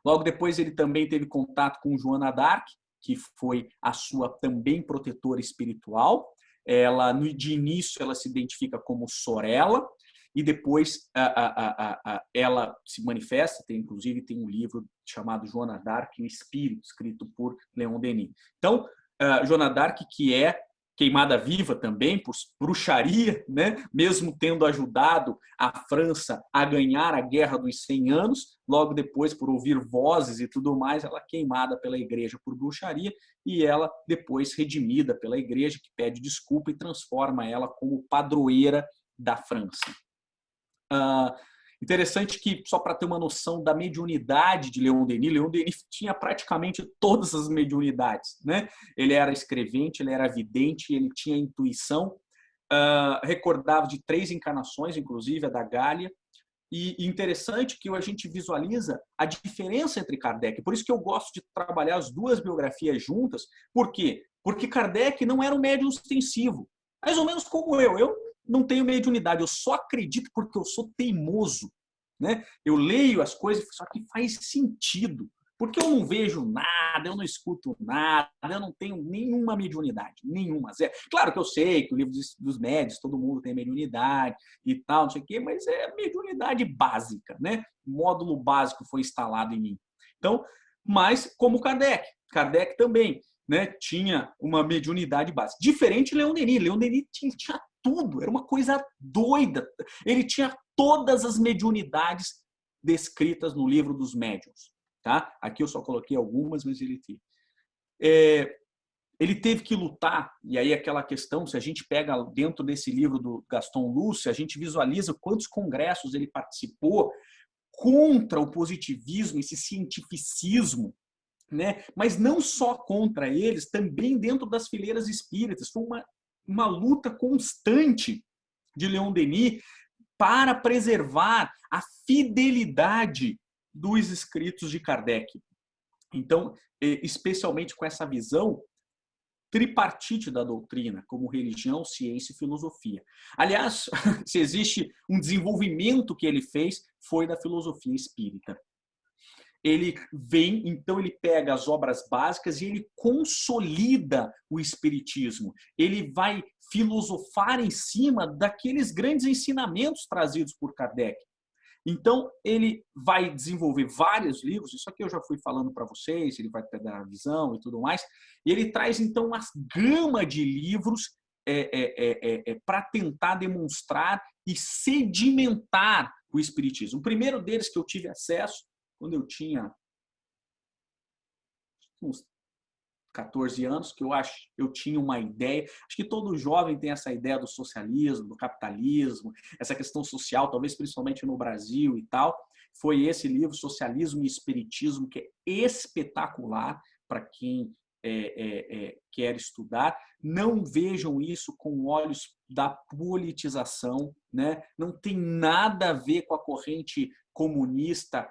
Logo depois ele também teve contato com Joana d'Arc, que foi a sua também protetora espiritual. Ela, de início, ela se identifica como Sorella, e depois ela se manifesta, inclusive tem um livro chamado Joana d'Arc e o Espírito, escrito por Leon Denis. Então, Joana d'Arc, que é queimada viva também por bruxaria, né? Mesmo tendo ajudado a França a ganhar a Guerra dos 100 Anos, logo depois, por ouvir vozes e tudo mais, ela é queimada pela igreja por bruxaria, e ela depois redimida pela igreja, que pede desculpa e transforma ela como padroeira da França. Interessante que, só para ter uma noção da mediunidade de Leon Denis tinha praticamente todas as mediunidades, né? Ele era escrevente, ele era vidente, ele tinha intuição, recordava de 3 encarnações, inclusive a da Gália, e interessante que a gente visualiza a diferença entre Kardec. Por isso que eu gosto de trabalhar as duas biografias juntas. Por quê? Porque Kardec não era um médium ostensivo, mais ou menos como eu não tenho mediunidade, eu só acredito porque eu sou teimoso, né? Eu leio as coisas e falo, só que faz sentido, Porque eu não vejo nada, eu não escuto nada, eu não tenho nenhuma mediunidade, nenhuma. Zero. Claro que eu sei que o livro dos médios, todo mundo tem mediunidade e tal, não sei o quê, mas é mediunidade básica, né? O módulo básico foi instalado em mim. Então, mas como Kardec também, né, tinha uma mediunidade básica. Diferente de Leon Denis. Leon Denis tinha tudo, era uma coisa doida. Ele tinha todas as mediunidades descritas no livro dos médiuns. Tá? Aqui eu só coloquei algumas, mas ele teve. Ele teve que lutar, e aí aquela questão, se a gente pega dentro desse livro do Gaston Luce, a gente visualiza quantos congressos ele participou contra o positivismo, esse cientificismo, né? Mas não só contra eles, também dentro das fileiras espíritas. Foi uma luta constante de Leon Denis para preservar a fidelidade dos escritos de Kardec. Então, especialmente com essa visão tripartite da doutrina, como religião, ciência e filosofia. Aliás, se existe um desenvolvimento que ele fez, foi da filosofia espírita. Ele vem, então ele pega as obras básicas e ele consolida o espiritismo. Ele vai filosofar em cima daqueles grandes ensinamentos trazidos por Kardec. Então, ele vai desenvolver vários livros, isso aqui eu já fui falando para vocês, ele vai pegar a visão e tudo mais, e ele traz, então, uma gama de livros para tentar demonstrar e sedimentar o espiritismo. O primeiro deles que eu tive acesso, quando eu tinha uns 14 anos, que eu tinha uma ideia, acho que todo jovem tem essa ideia do socialismo, do capitalismo, essa questão social, talvez principalmente no Brasil e tal, foi esse livro, Socialismo e Espiritismo, que é espetacular para quem quer estudar. Não vejam isso com olhos da politização, né? Não tem nada a ver com a corrente comunista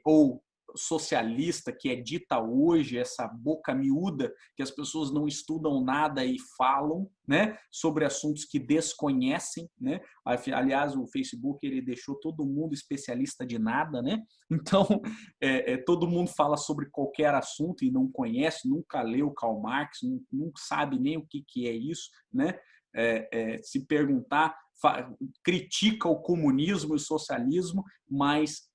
ou socialista que é dita hoje, essa boca miúda que as pessoas não estudam nada e falam, né, sobre assuntos que desconhecem, né? Aliás, o Facebook ele deixou todo mundo especialista de nada, né? Então todo mundo fala sobre qualquer assunto e não conhece, nunca leu Karl Marx, não sabe nem o que é isso, né? Se perguntar, critica o comunismo e o socialismo, mas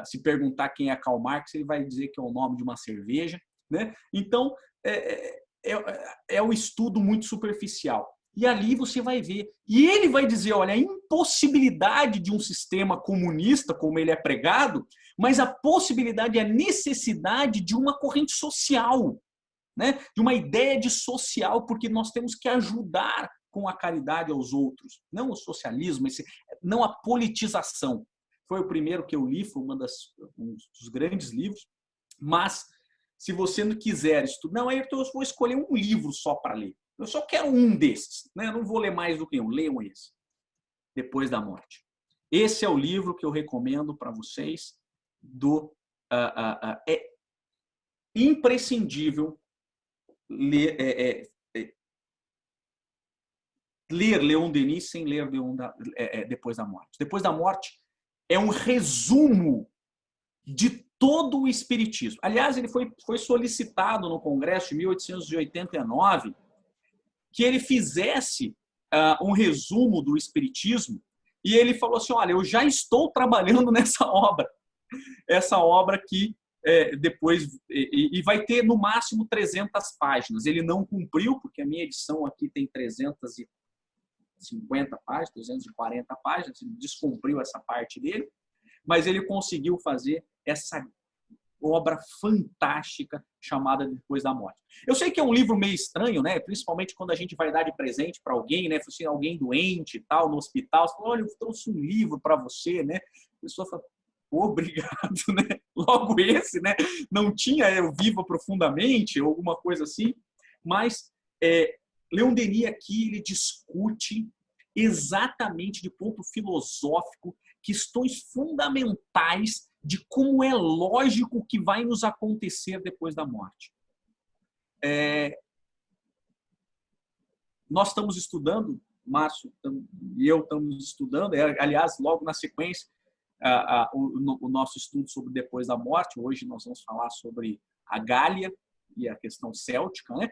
se perguntar quem é Karl Marx, ele vai dizer que é o nome de uma cerveja, né? Então, é um estudo muito superficial. E ali você vai ver. E ele vai dizer, olha, a impossibilidade de um sistema comunista, como ele é pregado, mas a possibilidade, a necessidade de uma corrente social, né? De uma ideia de social, porque nós temos que ajudar com a caridade aos outros. Não o socialismo, não a politização. Foi o primeiro que eu li, foi um dos grandes livros, mas se você não quiser estudar, não, Ayrton, eu vou escolher um livro só para ler. Eu só quero um desses, né? Eu não vou ler mais do que um, leiam esse, Depois da Morte. Esse é o livro que eu recomendo para vocês. É imprescindível ler Leon Denis sem ler Depois da Morte. Depois da Morte é um resumo de todo o espiritismo. Aliás, ele foi solicitado no Congresso de 1889 que ele fizesse um resumo do espiritismo, e ele falou assim, olha, eu já estou trabalhando nessa obra. Essa obra que depois e vai ter no máximo 300 páginas. Ele não cumpriu, porque a minha edição aqui tem 350 páginas, 340 páginas, ele descumpriu essa parte dele, mas ele conseguiu fazer essa obra fantástica chamada Depois da Morte. Eu sei que é um livro meio estranho, né? Principalmente quando a gente vai dar de presente para alguém, né? Assim, alguém doente e tal, no hospital, você fala, olha, eu trouxe um livro para você, né? A pessoa fala, obrigado, né? Logo esse, né? Não tinha Eu Viva Profundamente, ou alguma coisa assim, mas Leon Denis aqui, ele discute exatamente de ponto filosófico questões fundamentais de como é lógico o que vai nos acontecer depois da morte. Nós estamos estudando, Márcio e eu estamos estudando, aliás, logo na sequência, o nosso estudo sobre depois da morte. Hoje nós vamos falar sobre a Gália e a questão céltica, né?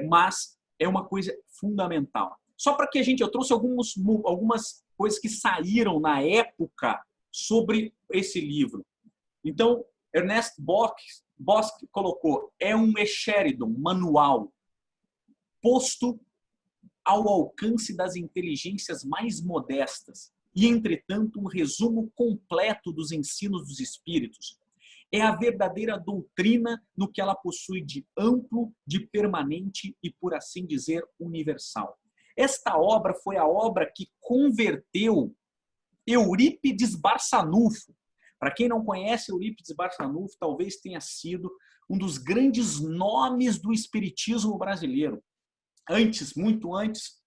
Mas é uma coisa fundamental. Só para que eu trouxe algumas coisas que saíram na época sobre esse livro. Então, Ernest Bosch colocou, é um Escherydon, manual, posto ao alcance das inteligências mais modestas e, entretanto, um resumo completo dos ensinos dos espíritos. É a verdadeira doutrina no que ela possui de amplo, de permanente e, por assim dizer, universal. Esta obra foi a obra que converteu Eurípides Barçanufo. Para quem não conhece, Eurípides Barçanufo talvez tenha sido um dos grandes nomes do espiritismo brasileiro. Antes, muito antes,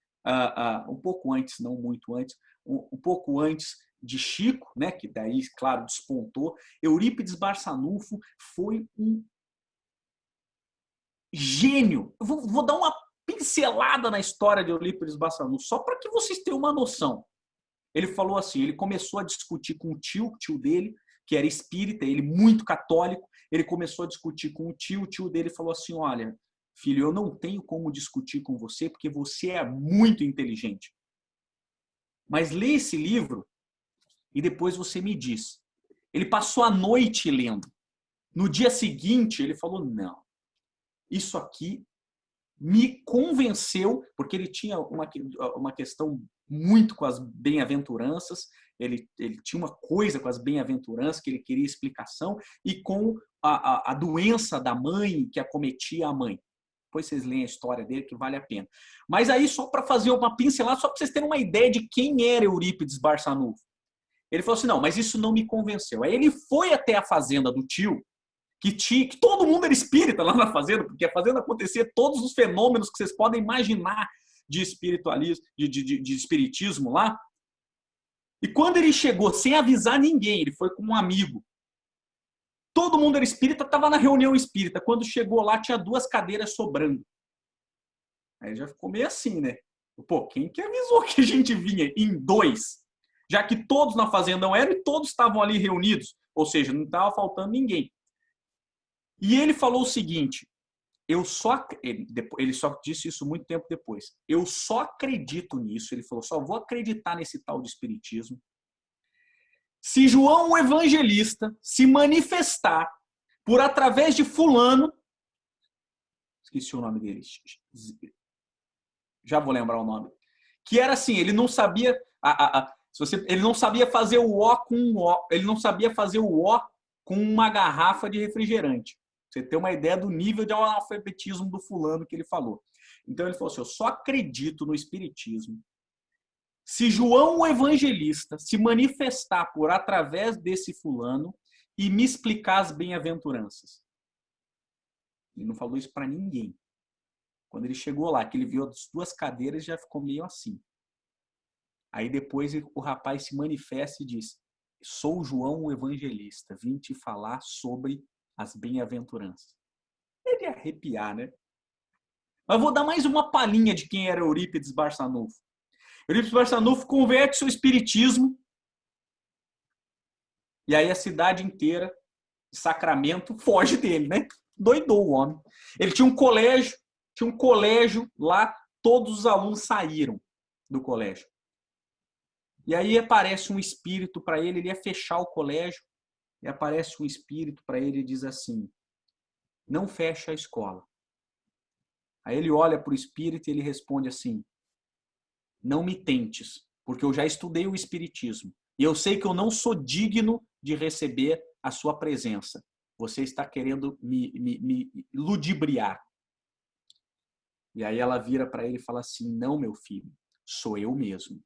um pouco antes, não muito antes, um pouco antes de Chico, né, que daí, claro, despontou, Eurípides Barçanufo foi um gênio. Eu vou dar uma pincelada na história de Eurípides Barçanufo, só para que vocês tenham uma noção. Ele falou assim, ele começou a discutir com o tio dele, que era espírita, ele muito católico, ele começou a discutir com o tio dele falou assim, olha, filho, eu não tenho como discutir com você, porque você é muito inteligente. Mas lê esse livro e depois você me diz. Ele passou a noite lendo. No dia seguinte, ele falou, não, isso aqui me convenceu, porque ele tinha uma questão muito com as bem-aventuranças, ele tinha uma coisa com as bem-aventuranças, que ele queria explicação, e com a doença da mãe que acometia a mãe. Depois vocês leem a história dele, que vale a pena. Mas aí, só para fazer uma pincelada, só para vocês terem uma ideia de quem era Eurípides Barçanufo. Ele falou assim, não, mas isso não me convenceu. Aí ele foi até a fazenda do tio, que todo mundo era espírita lá na fazenda, porque a fazenda acontecia todos os fenômenos que vocês podem imaginar de espiritualismo, de espiritismo lá. E quando ele chegou, sem avisar ninguém, ele foi com um amigo. Todo mundo era espírita, estava na reunião espírita. Quando chegou lá, tinha 2 cadeiras sobrando. Aí já ficou meio assim, né? Pô, quem que avisou que a gente vinha em 2? Já que todos na fazenda não eram e todos estavam ali reunidos. Ou seja, não estava faltando ninguém. E ele falou o seguinte, ele só disse isso muito tempo depois. Eu só acredito nisso, ele falou, só vou acreditar nesse tal de espiritismo se João o Evangelista se manifestar por através de fulano, esqueci o nome dele, já vou lembrar o nome, que era assim, ele não sabia, ele não sabia fazer o O com um O, ele não sabia fazer o O com uma garrafa de refrigerante. Você tem uma ideia do nível de analfabetismo do fulano que ele falou. Então ele falou assim, eu só acredito no espiritismo se João o Evangelista se manifestar por através desse fulano e me explicar as bem-aventuranças. Ele não falou isso para ninguém. Quando ele chegou lá, que ele viu as 2 cadeiras, já ficou meio assim. Aí depois o rapaz se manifesta e diz, sou João o Evangelista, vim te falar sobre as bem-aventuranças. Ele ia arrepiar, né? Mas vou dar mais uma palhinha de quem era Eurípides Barçanufo. Eurípides Barçanufo converte seu espiritismo e aí a cidade inteira de Sacramento foge dele, né? Doidou o homem. Ele tinha um colégio lá, todos os alunos saíram do colégio. E aí aparece um espírito para ele, ele ia fechar o colégio, e aparece um espírito para ele e diz assim, não fecha a escola. Aí ele olha para o espírito e ele responde assim, não me tentes, porque eu já estudei o espiritismo. E eu sei que eu não sou digno de receber a sua presença. Você está querendo me ludibriar. E aí ela vira para ele e fala assim, não, meu filho, sou eu mesmo.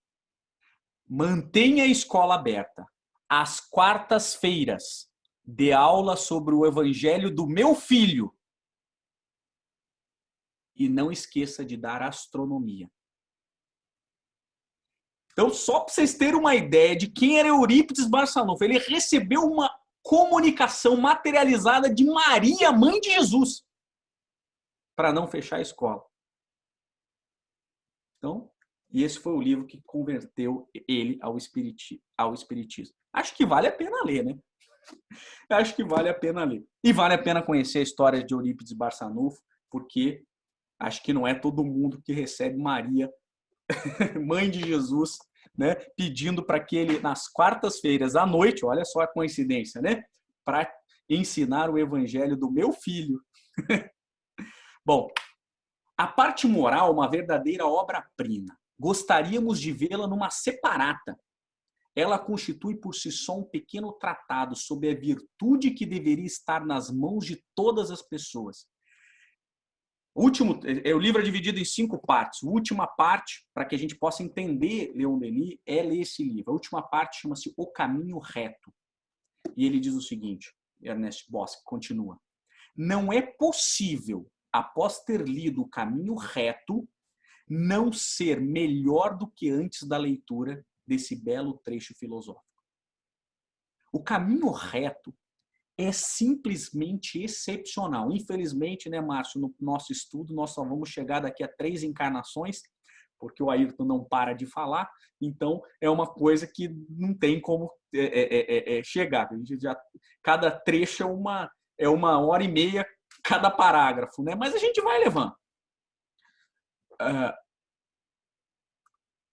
Mantenha a escola aberta. Às quartas-feiras, dê aula sobre o evangelho do meu filho. E não esqueça de dar astronomia. Então, só para vocês terem uma ideia de quem era Eurípides Barçanufo, ele recebeu uma comunicação materializada de Maria, mãe de Jesus, para não fechar a escola. Então, e esse foi o livro que converteu ele ao espiritismo. Acho que vale a pena ler, né? Acho que vale a pena ler. E vale a pena conhecer a história de Eurípides Barçanufo, porque acho que não é todo mundo que recebe Maria, mãe de Jesus, né, pedindo para que ele, nas quartas-feiras à noite, olha só a coincidência, né, para ensinar o evangelho do meu filho. Bom, a parte moral, uma verdadeira obra-prima. Gostaríamos de vê-la numa separata. Ela constitui por si só um pequeno tratado sobre a virtude que deveria estar nas mãos de todas as pessoas. O livro é dividido em 5 partes. A última parte, para que a gente possa entender Leon Denis, é ler esse livro. A última parte chama-se O Caminho Reto. E ele diz o seguinte, Ernest Bosque continua. Não é possível, após ter lido O Caminho Reto, não ser melhor do que antes da leitura desse belo trecho filosófico. O Caminho Reto é simplesmente excepcional. Infelizmente, né, Márcio, no nosso estudo, nós só vamos chegar daqui a 3 encarnações, porque o Ayrton não para de falar, então é uma coisa que não tem como chegar. A gente cada trecho é uma hora e meia cada parágrafo, né? Mas a gente vai levando.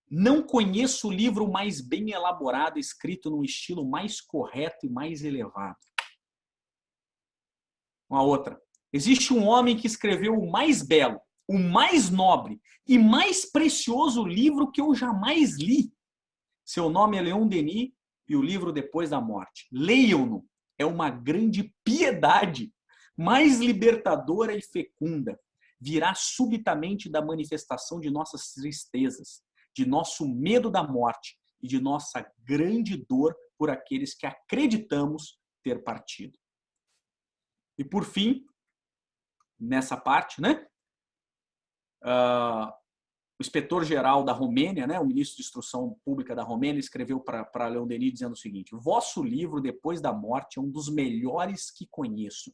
Não conheço o livro mais bem elaborado, escrito num estilo mais correto e mais elevado. Uma outra. Existe um homem que escreveu o mais belo, o mais nobre e mais precioso livro que eu jamais li. Seu nome é Leon Denis e o livro Depois da Morte. Leiam-no. É uma grande piedade, mais libertadora e fecunda. Virá subitamente da manifestação de nossas tristezas, de nosso medo da morte e de nossa grande dor por aqueles que acreditamos ter partido. E por fim, nessa parte, né? O inspetor-geral da Romênia, né, o ministro de Instrução Pública da Romênia, escreveu para Leon Denis dizendo o seguinte: vosso livro, Depois da Morte, é um dos melhores que conheço.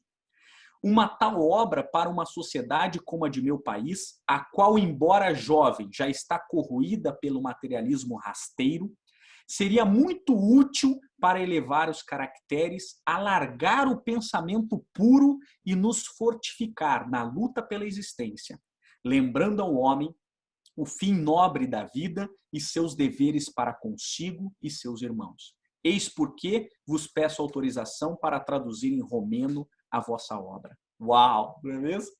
Uma tal obra para uma sociedade como a de meu país, a qual, embora jovem, já está corroída pelo materialismo rasteiro, seria muito útil para elevar os caracteres, alargar o pensamento puro e nos fortificar na luta pela existência, lembrando ao homem o fim nobre da vida e seus deveres para consigo e seus irmãos. Eis porque vos peço autorização para traduzir em romeno a vossa obra. Uau, não é mesmo?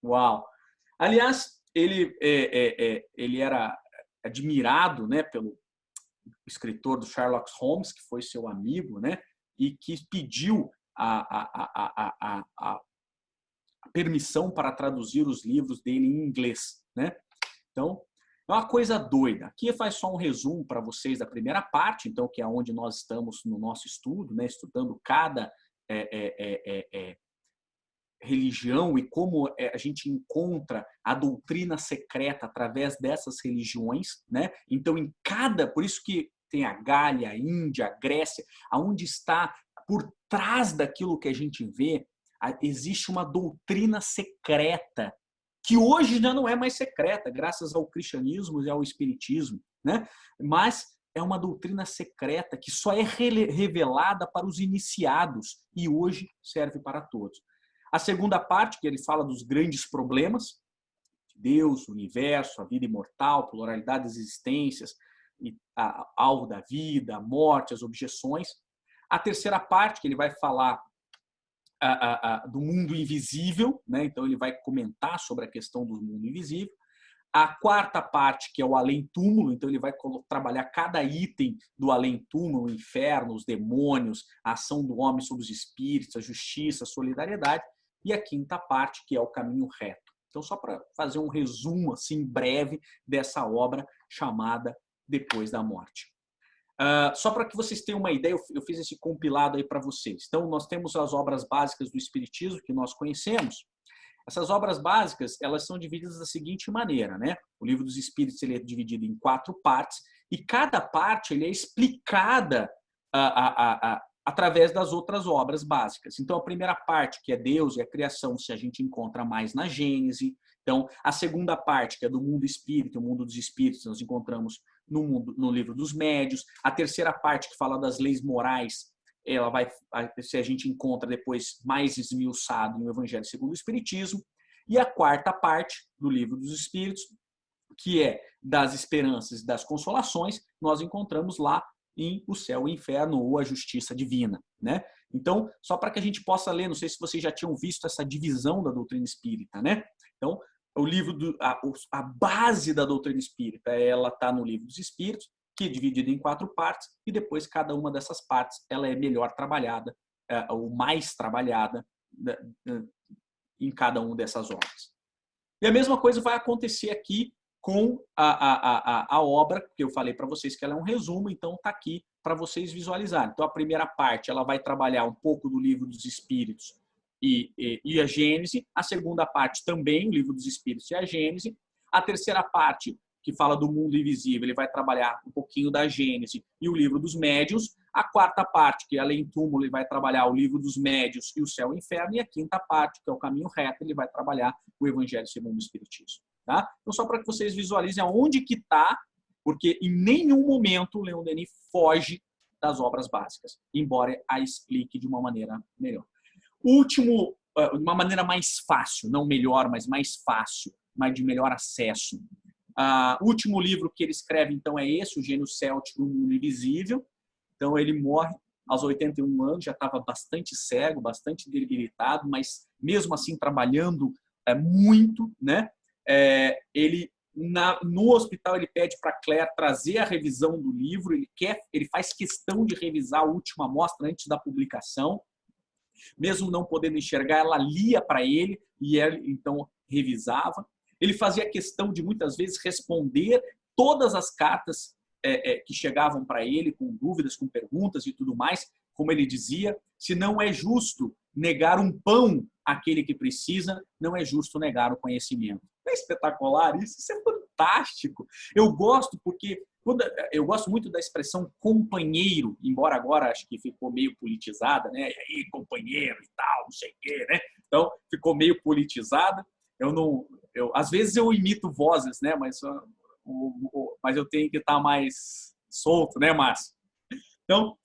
Uau! Aliás, ele era admirado, né, pelo escritor do Sherlock Holmes, que foi seu amigo, né, e que pediu a permissão para traduzir os livros dele em inglês, né? Então, é uma coisa doida. Aqui faz só um resumo para vocês da primeira parte, então, que é onde nós estamos no nosso estudo, né, estudando cada religião e como a gente encontra a doutrina secreta através dessas religiões, né? Então, por isso que tem a Gália, a Índia, a Grécia, aonde está por trás daquilo que a gente vê, existe uma doutrina secreta que hoje já não é mais secreta, graças ao cristianismo e ao espiritismo, né? Mas é uma doutrina secreta que só é revelada para os iniciados e hoje serve para todos. A segunda parte, que ele fala dos grandes problemas, Deus, o universo, a vida imortal, pluralidade das existências, alvo da vida, a morte, as objeções. A terceira parte, que ele vai falar do mundo invisível, né? Então ele vai comentar sobre a questão do mundo invisível. A quarta parte, que é o além-túmulo, então ele vai trabalhar cada item do além-túmulo, o inferno, os demônios, a ação do homem sobre os espíritos, a justiça, a solidariedade. E a quinta parte, que é o caminho reto. Então, só para fazer um resumo assim breve dessa obra chamada Depois da Morte. Só para que vocês tenham uma ideia, eu fiz esse compilado aí para vocês. Então, nós temos as obras básicas do Espiritismo, que nós conhecemos. Essas obras básicas, elas são divididas da seguinte maneira, né? O Livro dos Espíritos ele é dividido em 4 partes, e cada parte ele é explicada através das outras obras básicas. Então, a primeira parte, que é Deus e a criação, se a gente encontra mais na Gênese, Então, a segunda parte, que é do mundo espírita, o mundo dos espíritos, nós encontramos no livro dos médios. A terceira parte, que fala das leis morais, se a gente encontra depois mais esmiuçado no Evangelho segundo o Espiritismo. E a quarta parte do livro dos Espíritos, que é das esperanças e das consolações, nós encontramos lá em O Céu e o Inferno, ou A Justiça Divina, né? Então, só para que a gente possa ler, não sei se vocês já tinham visto essa divisão da doutrina espírita, né? Então, o livro a base da doutrina espírita, ela está no Livro dos Espíritos, que é dividido em 4 partes, e depois cada uma dessas partes ela é melhor trabalhada, ou mais trabalhada em cada uma dessas obras. E a mesma coisa vai acontecer aqui com a obra, que eu falei para vocês que ela é um resumo, então está aqui para vocês visualizarem. Então, a primeira parte ela vai trabalhar um pouco do Livro dos Espíritos e a Gênese. A segunda parte também, o Livro dos Espíritos e a Gênese. A terceira parte, que fala do mundo invisível, ele vai trabalhar um pouquinho da Gênese e o Livro dos Médiuns. A quarta parte, que é Além Túmulo, ele vai trabalhar o Livro dos Médiuns e o Céu e o Inferno. E a quinta parte, que é o Caminho Reto, ele vai trabalhar o Evangelho segundo o Espiritismo. Tá? Então, só para que vocês visualizem aonde que está, porque em nenhum momento o Leon Denis foge das obras básicas, embora a explique de uma maneira melhor. Último, uma maneira mais fácil, não melhor, mas mais fácil, mas de melhor acesso. O último livro que ele escreve, então, é esse, O Gênio Céltico e o Mundo Invisível. Então, ele morre aos 81 anos, já estava bastante cego, bastante debilitado, mas mesmo assim trabalhando muito, né? No hospital ele pede para Claire trazer a revisão do livro, ele faz questão de revisar a última amostra antes da publicação. Mesmo não podendo enxergar, ela lia para ele e ele então revisava. Ele fazia questão de muitas vezes responder todas as cartas que chegavam para ele com dúvidas, com perguntas e tudo mais. Como ele dizia, se não é justo negar um pão àquele que precisa, não é justo negar o conhecimento. É espetacular isso é fantástico. Eu gosto eu gosto muito da expressão companheiro, embora agora acho que ficou meio politizada, né? E aí, companheiro e tal, não sei o quê, né? Então, ficou meio politizada. Às vezes eu imito vozes, né? Mas eu tenho que estar mais solto, né, Márcio? Então,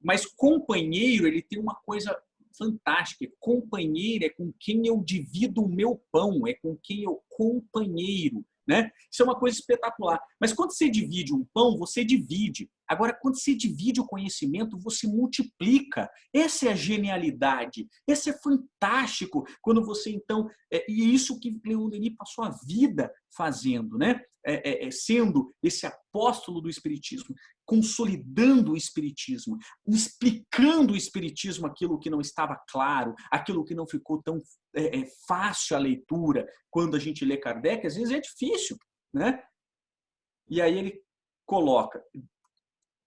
mas companheiro, ele tem uma coisa fantástica. Companheiro é com quem eu divido o meu pão, é com quem eu companheiro, né? Isso é uma coisa espetacular. Mas quando você divide um pão, você divide. Agora, quando você divide o conhecimento, você multiplica. Essa é a genialidade. Esse é fantástico. Quando você, então... e isso que Leon Denis passou a vida fazendo, né? Sendo esse apóstolo do Espiritismo, consolidando o Espiritismo, explicando o Espiritismo, aquilo que não estava claro, aquilo que não ficou tão fácil a leitura. Quando a gente lê Kardec, às vezes é difícil, né? E aí ele coloca: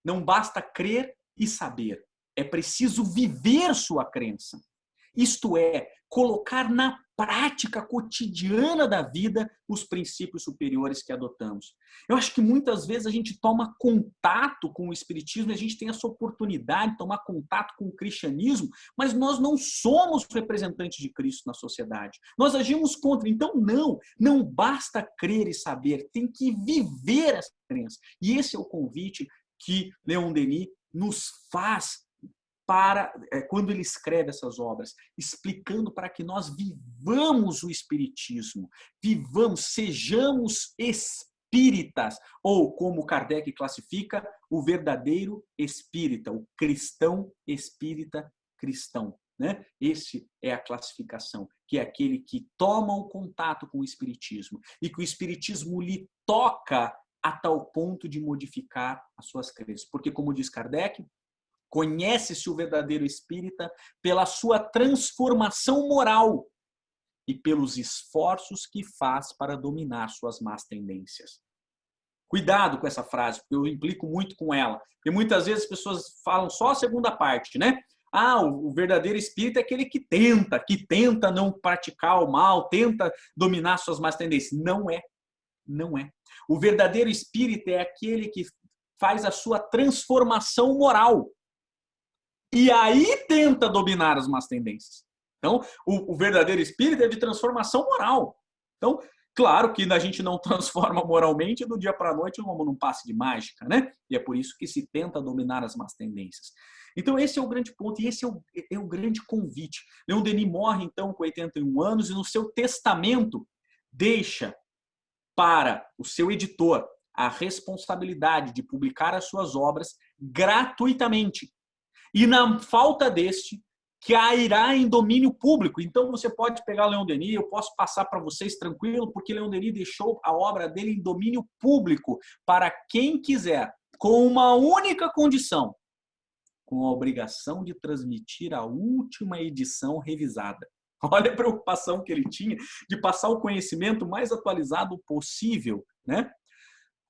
não basta crer e saber, é preciso viver sua crença. Isto é, colocar na prática cotidiana da vida os princípios superiores que adotamos. Eu acho que muitas vezes a gente toma contato com o Espiritismo, a gente tem essa oportunidade de tomar contato com o cristianismo, mas nós não somos representantes de Cristo na sociedade. Nós agimos contra. Então, não basta crer e saber, tem que viver essa crença. E esse é o convite que Leon Denis nos faz quando ele escreve essas obras, explicando para que nós vivamos o Espiritismo, sejamos espíritas, ou como Kardec classifica, o verdadeiro espírita, o cristão espírita cristão, né? Esse é a classificação, que é aquele que toma o contato com o Espiritismo e que o Espiritismo lhe toca a tal ponto de modificar as suas crenças. Porque, como diz Kardec, conhece-se o verdadeiro espírita pela sua transformação moral e pelos esforços que faz para dominar suas más tendências. Cuidado com essa frase, porque eu implico muito com ela. Porque muitas vezes as pessoas falam só a segunda parte, né? O verdadeiro espírita é aquele que tenta não praticar o mal, tenta dominar suas más tendências. Não é. O verdadeiro espírita é aquele que faz a sua transformação moral. E aí tenta dominar as más tendências. Então, o verdadeiro espírito é de transformação moral. Então, claro que a gente não transforma moralmente do dia para a noite como num passe de mágica, né? E é por isso que se tenta dominar as más tendências. Então, esse é o grande ponto e esse é o grande convite. Leon Denis morre, então, com 81 anos e no seu testamento deixa para o seu editor a responsabilidade de publicar as suas obras gratuitamente. E na falta deste, cairá em domínio público. Então você pode pegar Leon Denis, eu posso passar para vocês tranquilo, porque Leon Denis deixou a obra dele em domínio público para quem quiser, com uma única condição, com a obrigação de transmitir a última edição revisada. Olha a preocupação que ele tinha de passar o conhecimento mais atualizado possível, né?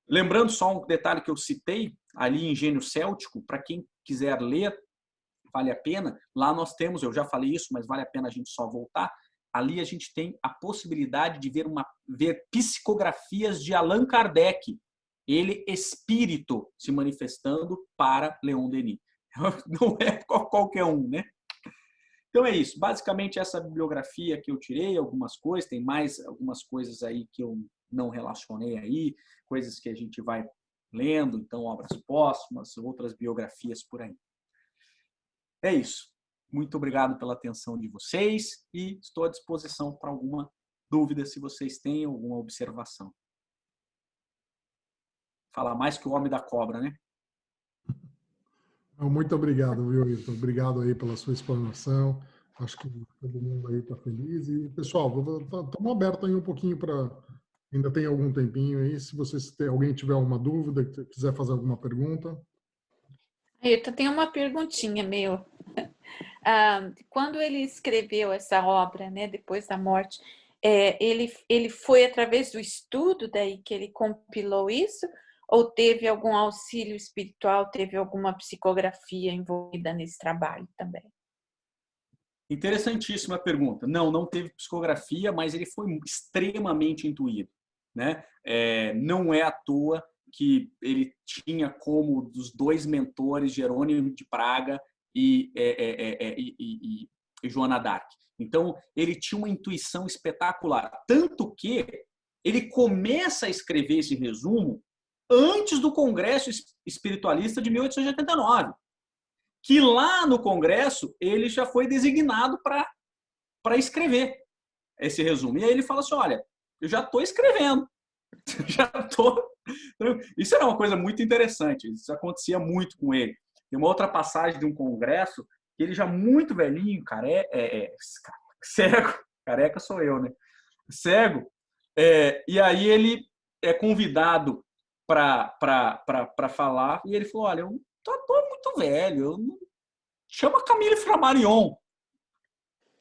Lembrando só um detalhe que eu citei ali em Gênio Céltico, para quem quiser ler, vale a pena. Lá nós temos, eu já falei isso, mas vale a pena a gente só voltar. Ali a gente tem a possibilidade de ver psicografias de Allan Kardec, ele espírito se manifestando para Leon Denis. Não é qualquer um, né? Então é isso. Basicamente essa bibliografia que eu tirei, algumas coisas, tem mais algumas coisas aí que eu não relacionei aí, coisas que a gente vai lendo, então obras póstumas, outras biografias por aí. É isso. Muito obrigado pela atenção de vocês e estou à disposição para alguma dúvida, se vocês têm alguma observação. Fala mais que o homem da cobra, né? Muito obrigado, viu, Ayrton? Obrigado aí pela sua explanação. Acho que todo mundo aí está feliz. E, pessoal, estamos abertos aí um pouquinho para... Ainda tem algum tempinho aí. Se alguém tiver alguma dúvida, quiser fazer alguma pergunta. Ayrton, tem uma perguntinha meu. Quando ele escreveu essa obra, né, depois da morte, ele foi através do estudo daí que ele compilou isso? Ou teve algum auxílio espiritual, teve alguma psicografia envolvida nesse trabalho também? Interessantíssima pergunta. Não teve psicografia, mas ele foi extremamente intuído, né? Não é à toa que ele tinha como dos dois mentores Jerônimo de Praga e Joana d'Arc. Então, ele tinha uma intuição espetacular. Tanto que ele começa a escrever esse resumo antes do Congresso Espiritualista de 1889. Que lá no Congresso ele já foi designado para escrever esse resumo. E aí ele fala assim, olha, eu já estou escrevendo. Já estou... Isso era uma coisa muito interessante. Isso acontecia muito com ele. Tem uma outra passagem de um congresso que ele já muito velhinho, cego. Careca sou eu, né? Cego. E aí ele é convidado para falar e ele falou, olha, eu estou muito velho, chama Camille Flammarion.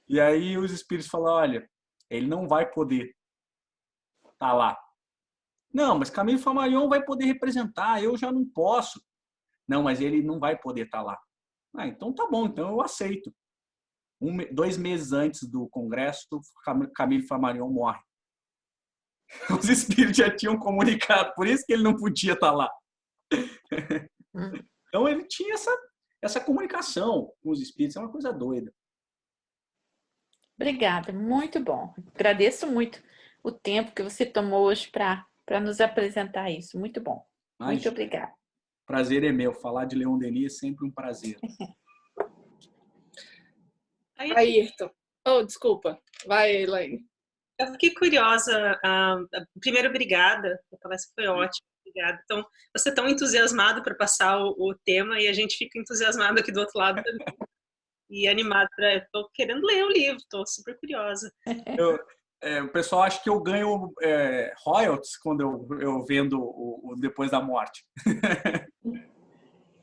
E aí os espíritos falam, olha, ele não vai poder estar lá. Não, mas Camille Flammarion vai poder representar, eu já não posso. Não, mas ele não vai poder estar lá. Então tá bom, então eu aceito. 2 meses antes do congresso, Camille Flammarion morre. Os espíritos já tinham comunicado, por isso que ele não podia estar lá. Então ele tinha essa comunicação com os espíritos, é uma coisa doida. Obrigada, muito bom. Agradeço muito o tempo que você tomou hoje para nos apresentar isso. Muito bom. Muito obrigada. Prazer é meu. Falar de Leon Denis é sempre um prazer. Ayrton. Oh, desculpa. Vai, Elaine. Eu fiquei curiosa. Primeiro, obrigada. A palestra foi ótima. Obrigada. Então, você é tão entusiasmado para passar o tema e a gente fica entusiasmado aqui do outro lado também. E animado para... Estou querendo ler o livro, estou super curiosa. O pessoal acha que eu ganho royalties quando eu vendo o Depois da Morte.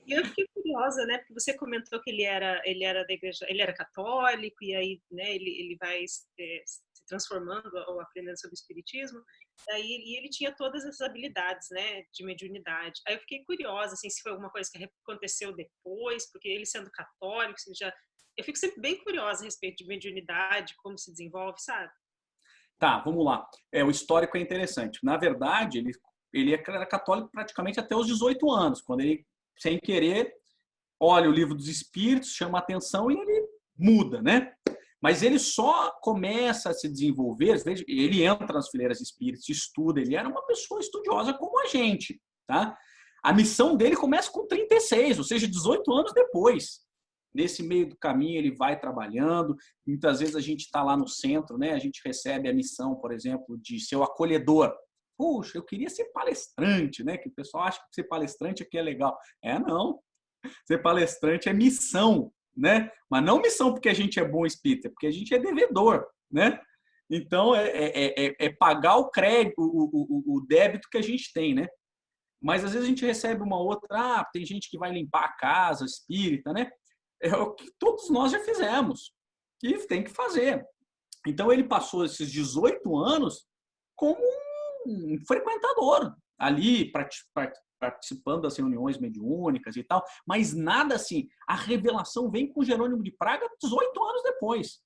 E eu fiquei curiosa, né? Porque você comentou que ele era da igreja, ele era católico e aí, né? Ele vai se transformando ou aprendendo sobre o espiritismo. Aí ele tinha todas essas habilidades, né? De mediunidade. Aí eu fiquei curiosa, assim, se foi alguma coisa que aconteceu depois, porque ele sendo católico, eu fico sempre bem curiosa a respeito de mediunidade, como se desenvolve, sabe? Tá, vamos lá. O histórico é interessante. Na verdade, ele era católico praticamente até os 18 anos, quando ele, sem querer, olha o Livro dos Espíritos, chama a atenção e ele muda, né? Mas ele só começa a se desenvolver, ele entra nas fileiras espíritas, estuda, ele era uma pessoa estudiosa como a gente, tá? A missão dele começa com 36, ou seja, 18 anos depois. Nesse meio do caminho ele vai trabalhando, muitas vezes a gente está lá no centro, né? A gente recebe a missão, por exemplo, de ser o acolhedor. Puxa, eu queria ser palestrante, né? Que o pessoal acha que ser palestrante aqui é legal. Não. Ser palestrante é missão, né? Mas não missão porque a gente é bom espírita, porque a gente é devedor, né? Então, é pagar o crédito, o débito que a gente tem, né? Mas, às vezes, a gente recebe uma outra... tem gente que vai limpar a casa espírita, né? É o que todos nós já fizemos. E tem que fazer. Então, ele passou esses 18 anos como um frequentador ali, participando das reuniões mediúnicas e tal, mas nada assim. A revelação vem com Jerônimo de Praga 18 anos depois.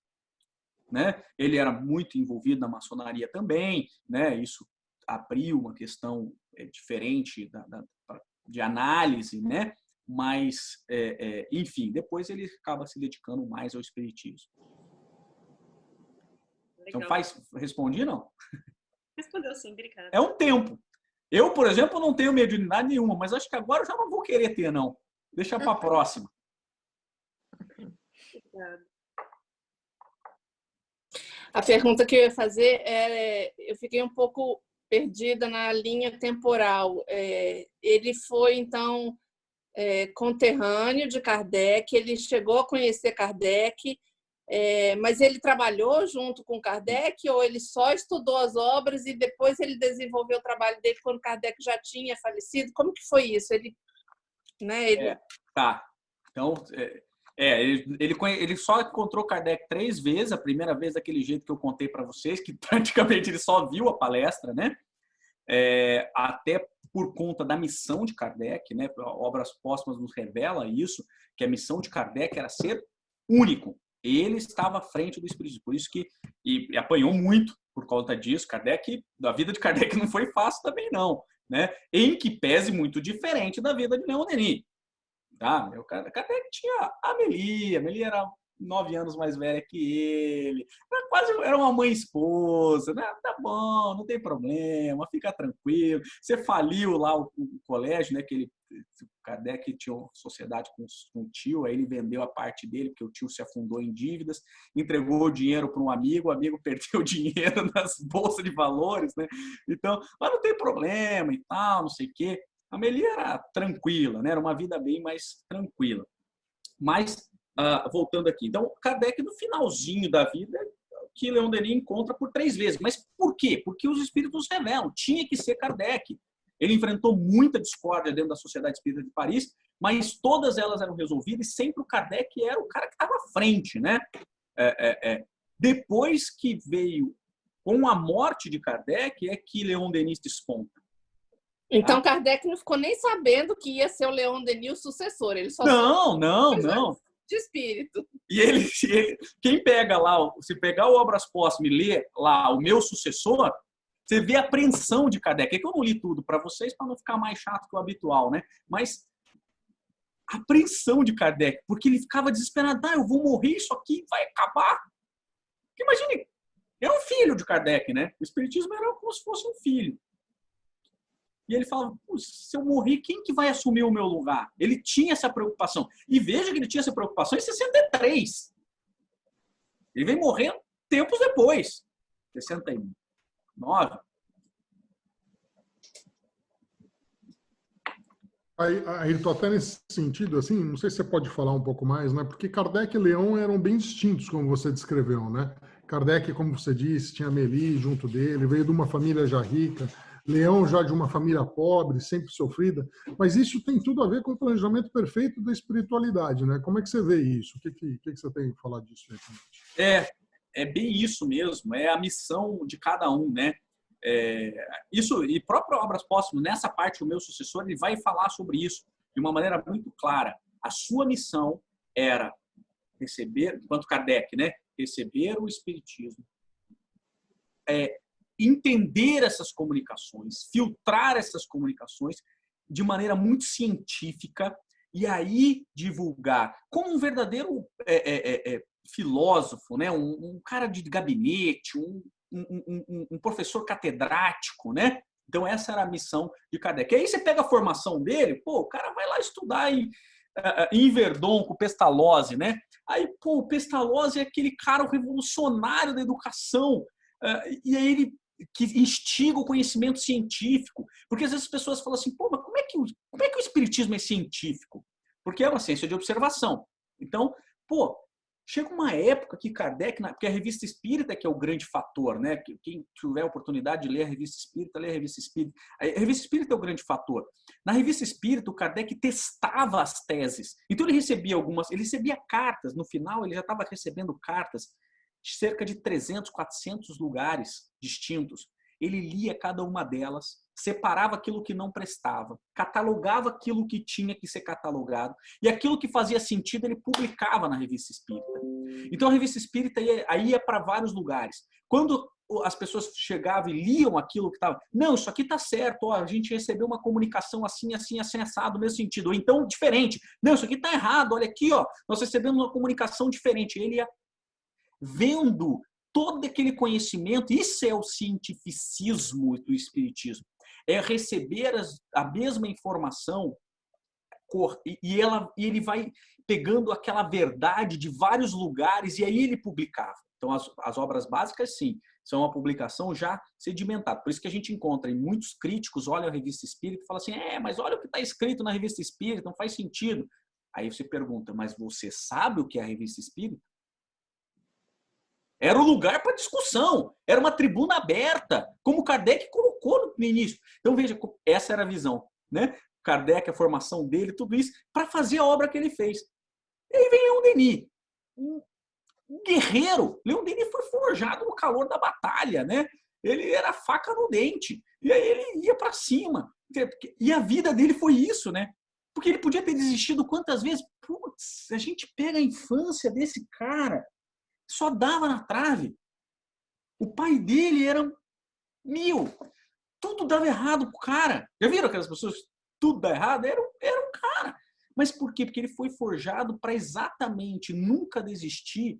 Né? Ele era muito envolvido na maçonaria também, né? Isso abriu uma questão diferente de análise, né? Mas, enfim, depois ele acaba se dedicando mais ao espiritismo. Legal. Então, respondi, não? Respondeu sim, obrigada. É um tempo. Eu, por exemplo, não tenho mediunidade nenhuma, mas acho que agora eu já não vou querer ter, não. Deixa para a próxima. Obrigada. A pergunta que eu ia fazer eu fiquei um pouco perdida na linha temporal. Ele foi, então, conterrâneo de Kardec, ele chegou a conhecer Kardec, mas ele trabalhou junto com Kardec ou ele só estudou as obras e depois ele desenvolveu o trabalho dele quando Kardec já tinha falecido? Como que foi isso? Tá. Então, ele só encontrou Kardec 3 vezes, a primeira vez daquele jeito que eu contei para vocês, que praticamente ele só viu a palestra, né? Até por conta da missão de Kardec, né? Obras Póstumas nos revela isso, que a missão de Kardec era ser único. Ele estava à frente do espiritismo, por isso que e apanhou muito por conta disso. A vida de Kardec não foi fácil também não, né? Em que pese muito diferente da vida de Leon Denis. Tá? O Kardec tinha a Amélie era 9 anos mais velha que ele, era uma mãe esposa, né? Tá bom, não tem problema, fica tranquilo. Você faliu lá o colégio, né? Que o Kardec tinha uma sociedade com um tio, aí ele vendeu a parte dele, porque o tio se afundou em dívidas, entregou o dinheiro para um amigo, o amigo perdeu o dinheiro nas bolsas de valores, né? Então, mas não tem problema e tal, não sei o quê. A Amélie era tranquila, né? Era uma vida bem mais tranquila. Mas, voltando aqui, então, Kardec, no finalzinho da vida, que Leon Denis encontra por 3 vezes. Mas por quê? Porque os espíritos revelam, tinha que ser Kardec. Ele enfrentou muita discórdia dentro da Sociedade Espírita de Paris, mas todas elas eram resolvidas e sempre o Kardec era o cara que estava à frente, né? Depois que veio, com a morte de Kardec, é que Leon Denis desponta. Então, Kardec não ficou nem sabendo que ia ser o Leon Denis o sucessor. Ele só não. De espírito. E quem pega lá, se pegar o Obras Póstumas e ler lá o meu sucessor, você vê a apreensão de Kardec. É que eu não li tudo para vocês, para não ficar mais chato que o habitual, né? Mas a apreensão de Kardec, porque ele ficava desesperado. Eu vou morrer, isso aqui vai acabar. Porque imagine, é um filho de Kardec, né? O espiritismo era como se fosse um filho. E ele falava, se eu morrer, quem que vai assumir o meu lugar? Ele tinha essa preocupação. E veja que ele tinha essa preocupação em 63. Ele veio morrer tempos depois. 69. Aí tô até nesse sentido, assim, não sei se você pode falar um pouco mais, né? Porque Kardec e Leon eram bem distintos, como você descreveu, né? Kardec, como você disse, tinha Amélie junto dele, veio de uma família já rica. Leão já de uma família pobre, sempre sofrida, mas isso tem tudo a ver com o planejamento perfeito da espiritualidade, né? Como é que você vê isso? O que você tem que falar disso aí? É bem isso mesmo, é a missão de cada um, né? Isso, e próprio Obras Póstumas, nessa parte, o meu sucessor, ele vai falar sobre isso de uma maneira muito clara. A sua missão era receber, enquanto Kardec, né? Receber o espiritismo, entender essas comunicações, filtrar essas comunicações de maneira muito científica e aí divulgar como um verdadeiro filósofo, né? Um cara de gabinete, um professor catedrático, né? Então, essa era a missão de Kardec. E aí você pega a formação dele, pô, o cara vai lá estudar em Verdun com Pestalozzi, né? Aí, pô, o Pestalozzi é aquele cara revolucionário da educação, e aí ele que instiga o conhecimento científico, porque às vezes as pessoas falam assim, pô, mas como é que o espiritismo é científico? Porque é uma ciência de observação. Então, pô, chega uma época que Kardec, porque a Revista Espírita que é o grande fator, né? Quem tiver a oportunidade de ler a Revista Espírita, lê a Revista Espírita. A Revista Espírita é o grande fator. Na Revista Espírita, o Kardec testava as teses. Então ele recebia cartas. No final, ele já estava recebendo cartas de cerca de 300, 400 lugares distintos. Ele lia cada uma delas, separava aquilo que não prestava, catalogava aquilo que tinha que ser catalogado, e aquilo que fazia sentido ele publicava na Revista Espírita. Então a Revista Espírita ia para vários lugares. Quando as pessoas chegavam e liam aquilo que estava, não, isso aqui está certo, ó, a gente recebeu uma comunicação assim, assim, assim, assado, no mesmo sentido, ou então diferente, não, isso aqui está errado, olha aqui, ó, nós recebemos uma comunicação diferente. Ele ia vendo todo aquele conhecimento, isso é o cientificismo do espiritismo, é receber a mesma informação e ele vai pegando aquela verdade de vários lugares e aí ele publicava. Então as obras básicas, sim, são uma publicação já sedimentada. Por isso que a gente encontra em muitos críticos, olham a Revista Espírita e falam assim, mas olha o que está escrito na Revista Espírita, não faz sentido. Aí você pergunta, mas você sabe o que é a Revista Espírita? Era um lugar para discussão, era uma tribuna aberta, como Kardec colocou no início. Então, veja, essa era a visão, né? Kardec, a formação dele, tudo isso, para fazer a obra que ele fez. E aí vem Leon Denis, um guerreiro. Leon Denis foi forjado no calor da batalha, né? Ele era faca no dente, e aí ele ia para cima. E a vida dele foi isso, né? Porque ele podia ter desistido quantas vezes. Putz, a gente pega a infância desse cara, só dava na trave. O pai dele era tudo dava errado pro cara. Já viram aquelas pessoas que tudo dá errado? Era um cara. Mas por quê? Porque ele foi forjado para exatamente nunca desistir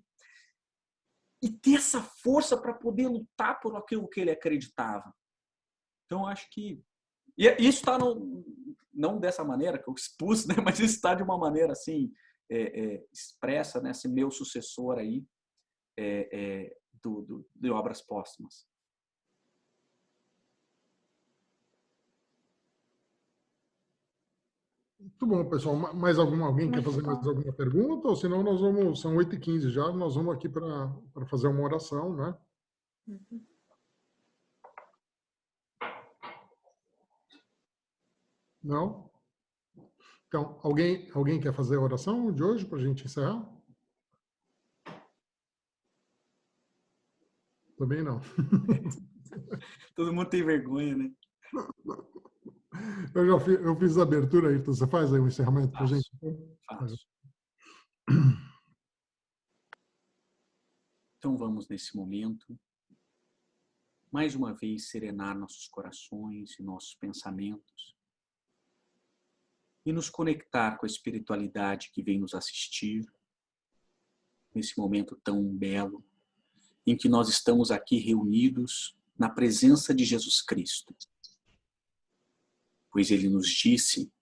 e ter essa força para poder lutar por aquilo que ele acreditava. Então, acho que isso está não dessa maneira que eu expus, né? Mas isso está de uma maneira assim expressa nesse meu sucessor aí, de obras póstumas. Muito bom, pessoal. Mais alguém quer fazer mais alguma pergunta? Ou senão nós vamos, são 8h15 já, nós vamos aqui para fazer uma oração, né? Uhum. Não? Então, alguém quer fazer a oração de hoje para a gente encerrar? Também não. Todo mundo tem vergonha, né? Eu fiz a abertura aí, então você faz aí o encerramento para a gente? Faço. Então vamos nesse momento, mais uma vez, serenar nossos corações e nossos pensamentos e nos conectar com a espiritualidade que vem nos assistir nesse momento tão belo em que nós estamos aqui reunidos na presença de Jesus Cristo. Pois ele nos disse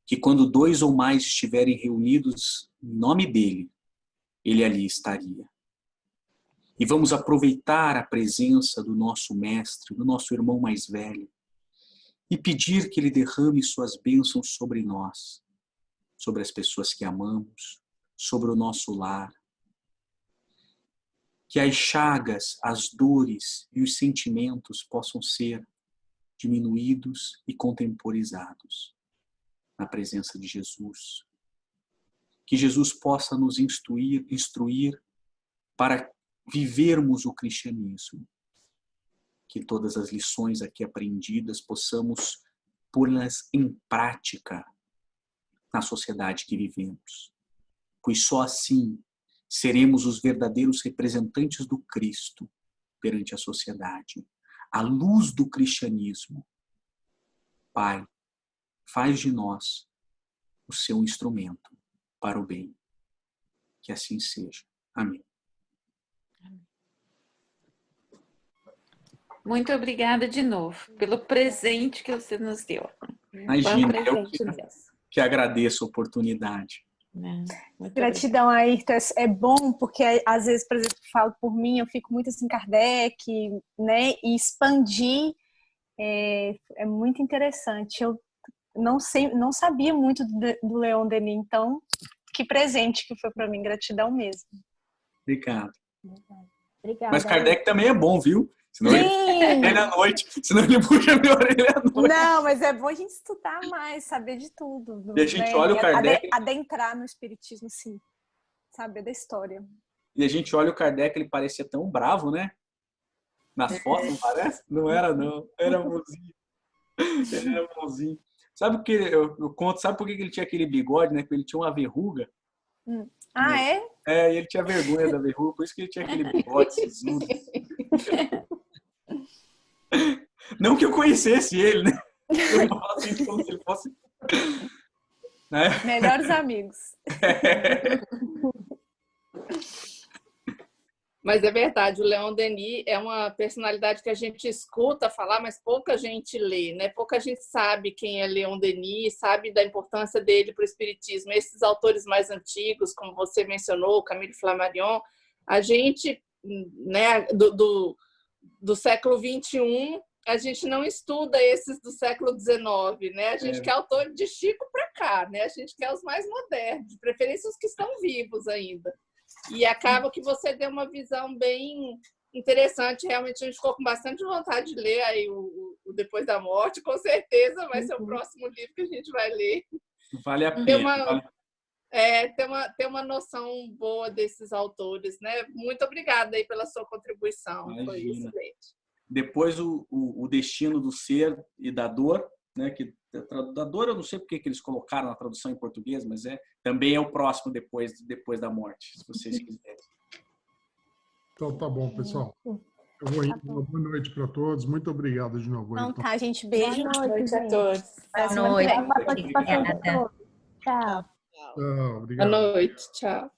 que quando 2 ou mais estiverem reunidos em nome dele, ele ali estaria. E vamos aproveitar a presença do nosso mestre, do nosso irmão mais velho, e pedir que ele derrame suas bênçãos sobre nós, sobre as pessoas que amamos, sobre o nosso lar. Que as chagas, as dores e os sentimentos possam ser diminuídos e contemporizados na presença de Jesus. Que Jesus possa nos instruir para vivermos o cristianismo. Que todas as lições aqui aprendidas possamos pô-las em prática na sociedade que vivemos. Pois só assim seremos os verdadeiros representantes do Cristo perante a sociedade, à luz do cristianismo. Pai, faz de nós o seu instrumento para o bem. Que assim seja. Amém. Muito obrigada de novo pelo presente que você nos deu. Imagina, Foi um presente mesmo. que agradeço a oportunidade. Muito Gratidão, Ayrton. É bom porque, às vezes, por exemplo, falo por mim, eu fico muito assim, Kardec, né? E expandir é muito interessante. Eu não sabia muito do Leon Denis, então, que presente que foi para mim. Gratidão mesmo. Obrigado. Obrigada. Mas Kardec também é bom, viu? Senão ele puxa à noite. Senão ele puxa a minha orelha à noite. Não, mas é bom a gente estudar mais, saber de tudo. E a gente olha o Kardec... Adentrar no espiritismo, sim. Saber da história. E a gente olha o Kardec, ele parecia tão bravo, né? Nas fotos, não parece? Não era, não. Era bonzinho. Ele era bonzinho. Sabe o que eu conto? Sabe por que ele tinha aquele bigode, né? Porque ele tinha uma verruga. Ah, é? É, e ele tinha vergonha da verruga, por isso que ele tinha aquele bigode sisudo. Não que eu conhecesse ele, né? Eu falo assim como se ele fosse... Né? Melhores amigos. Mas é verdade, o Leon Denis é uma personalidade que a gente escuta falar, mas pouca gente lê, né? Pouca gente sabe quem é Leon Denis, sabe da importância dele para o espiritismo. Esses autores mais antigos, como você mencionou, Camille Flammarion, a gente, né, do século XXI, a gente não estuda esses do século XIX, né? A gente quer autor de Chico para cá, né? A gente quer os mais modernos, de preferência os que estão vivos ainda. E acaba que você deu uma visão bem interessante. Realmente a gente ficou com bastante vontade de ler aí o Depois da Morte. Com certeza vai ser o próximo livro que a gente vai ler. Vale a pena. Ter uma noção boa desses autores, né? Muito obrigada aí pela sua contribuição. Imagina. Foi excelente. Depois o Destino do Ser e da Dor, né? Que da dor eu não sei porque que eles colocaram na tradução em português, mas também é o próximo depois da morte, se vocês quiserem. Então tá bom, pessoal. Eu vou indo. Uma boa noite para todos. Muito obrigado de novo. Então tá, gente. Beijo. Boa noite a todos. Até Boa noite. Obrigada. Tchau. Obrigado. Boa noite. Tchau.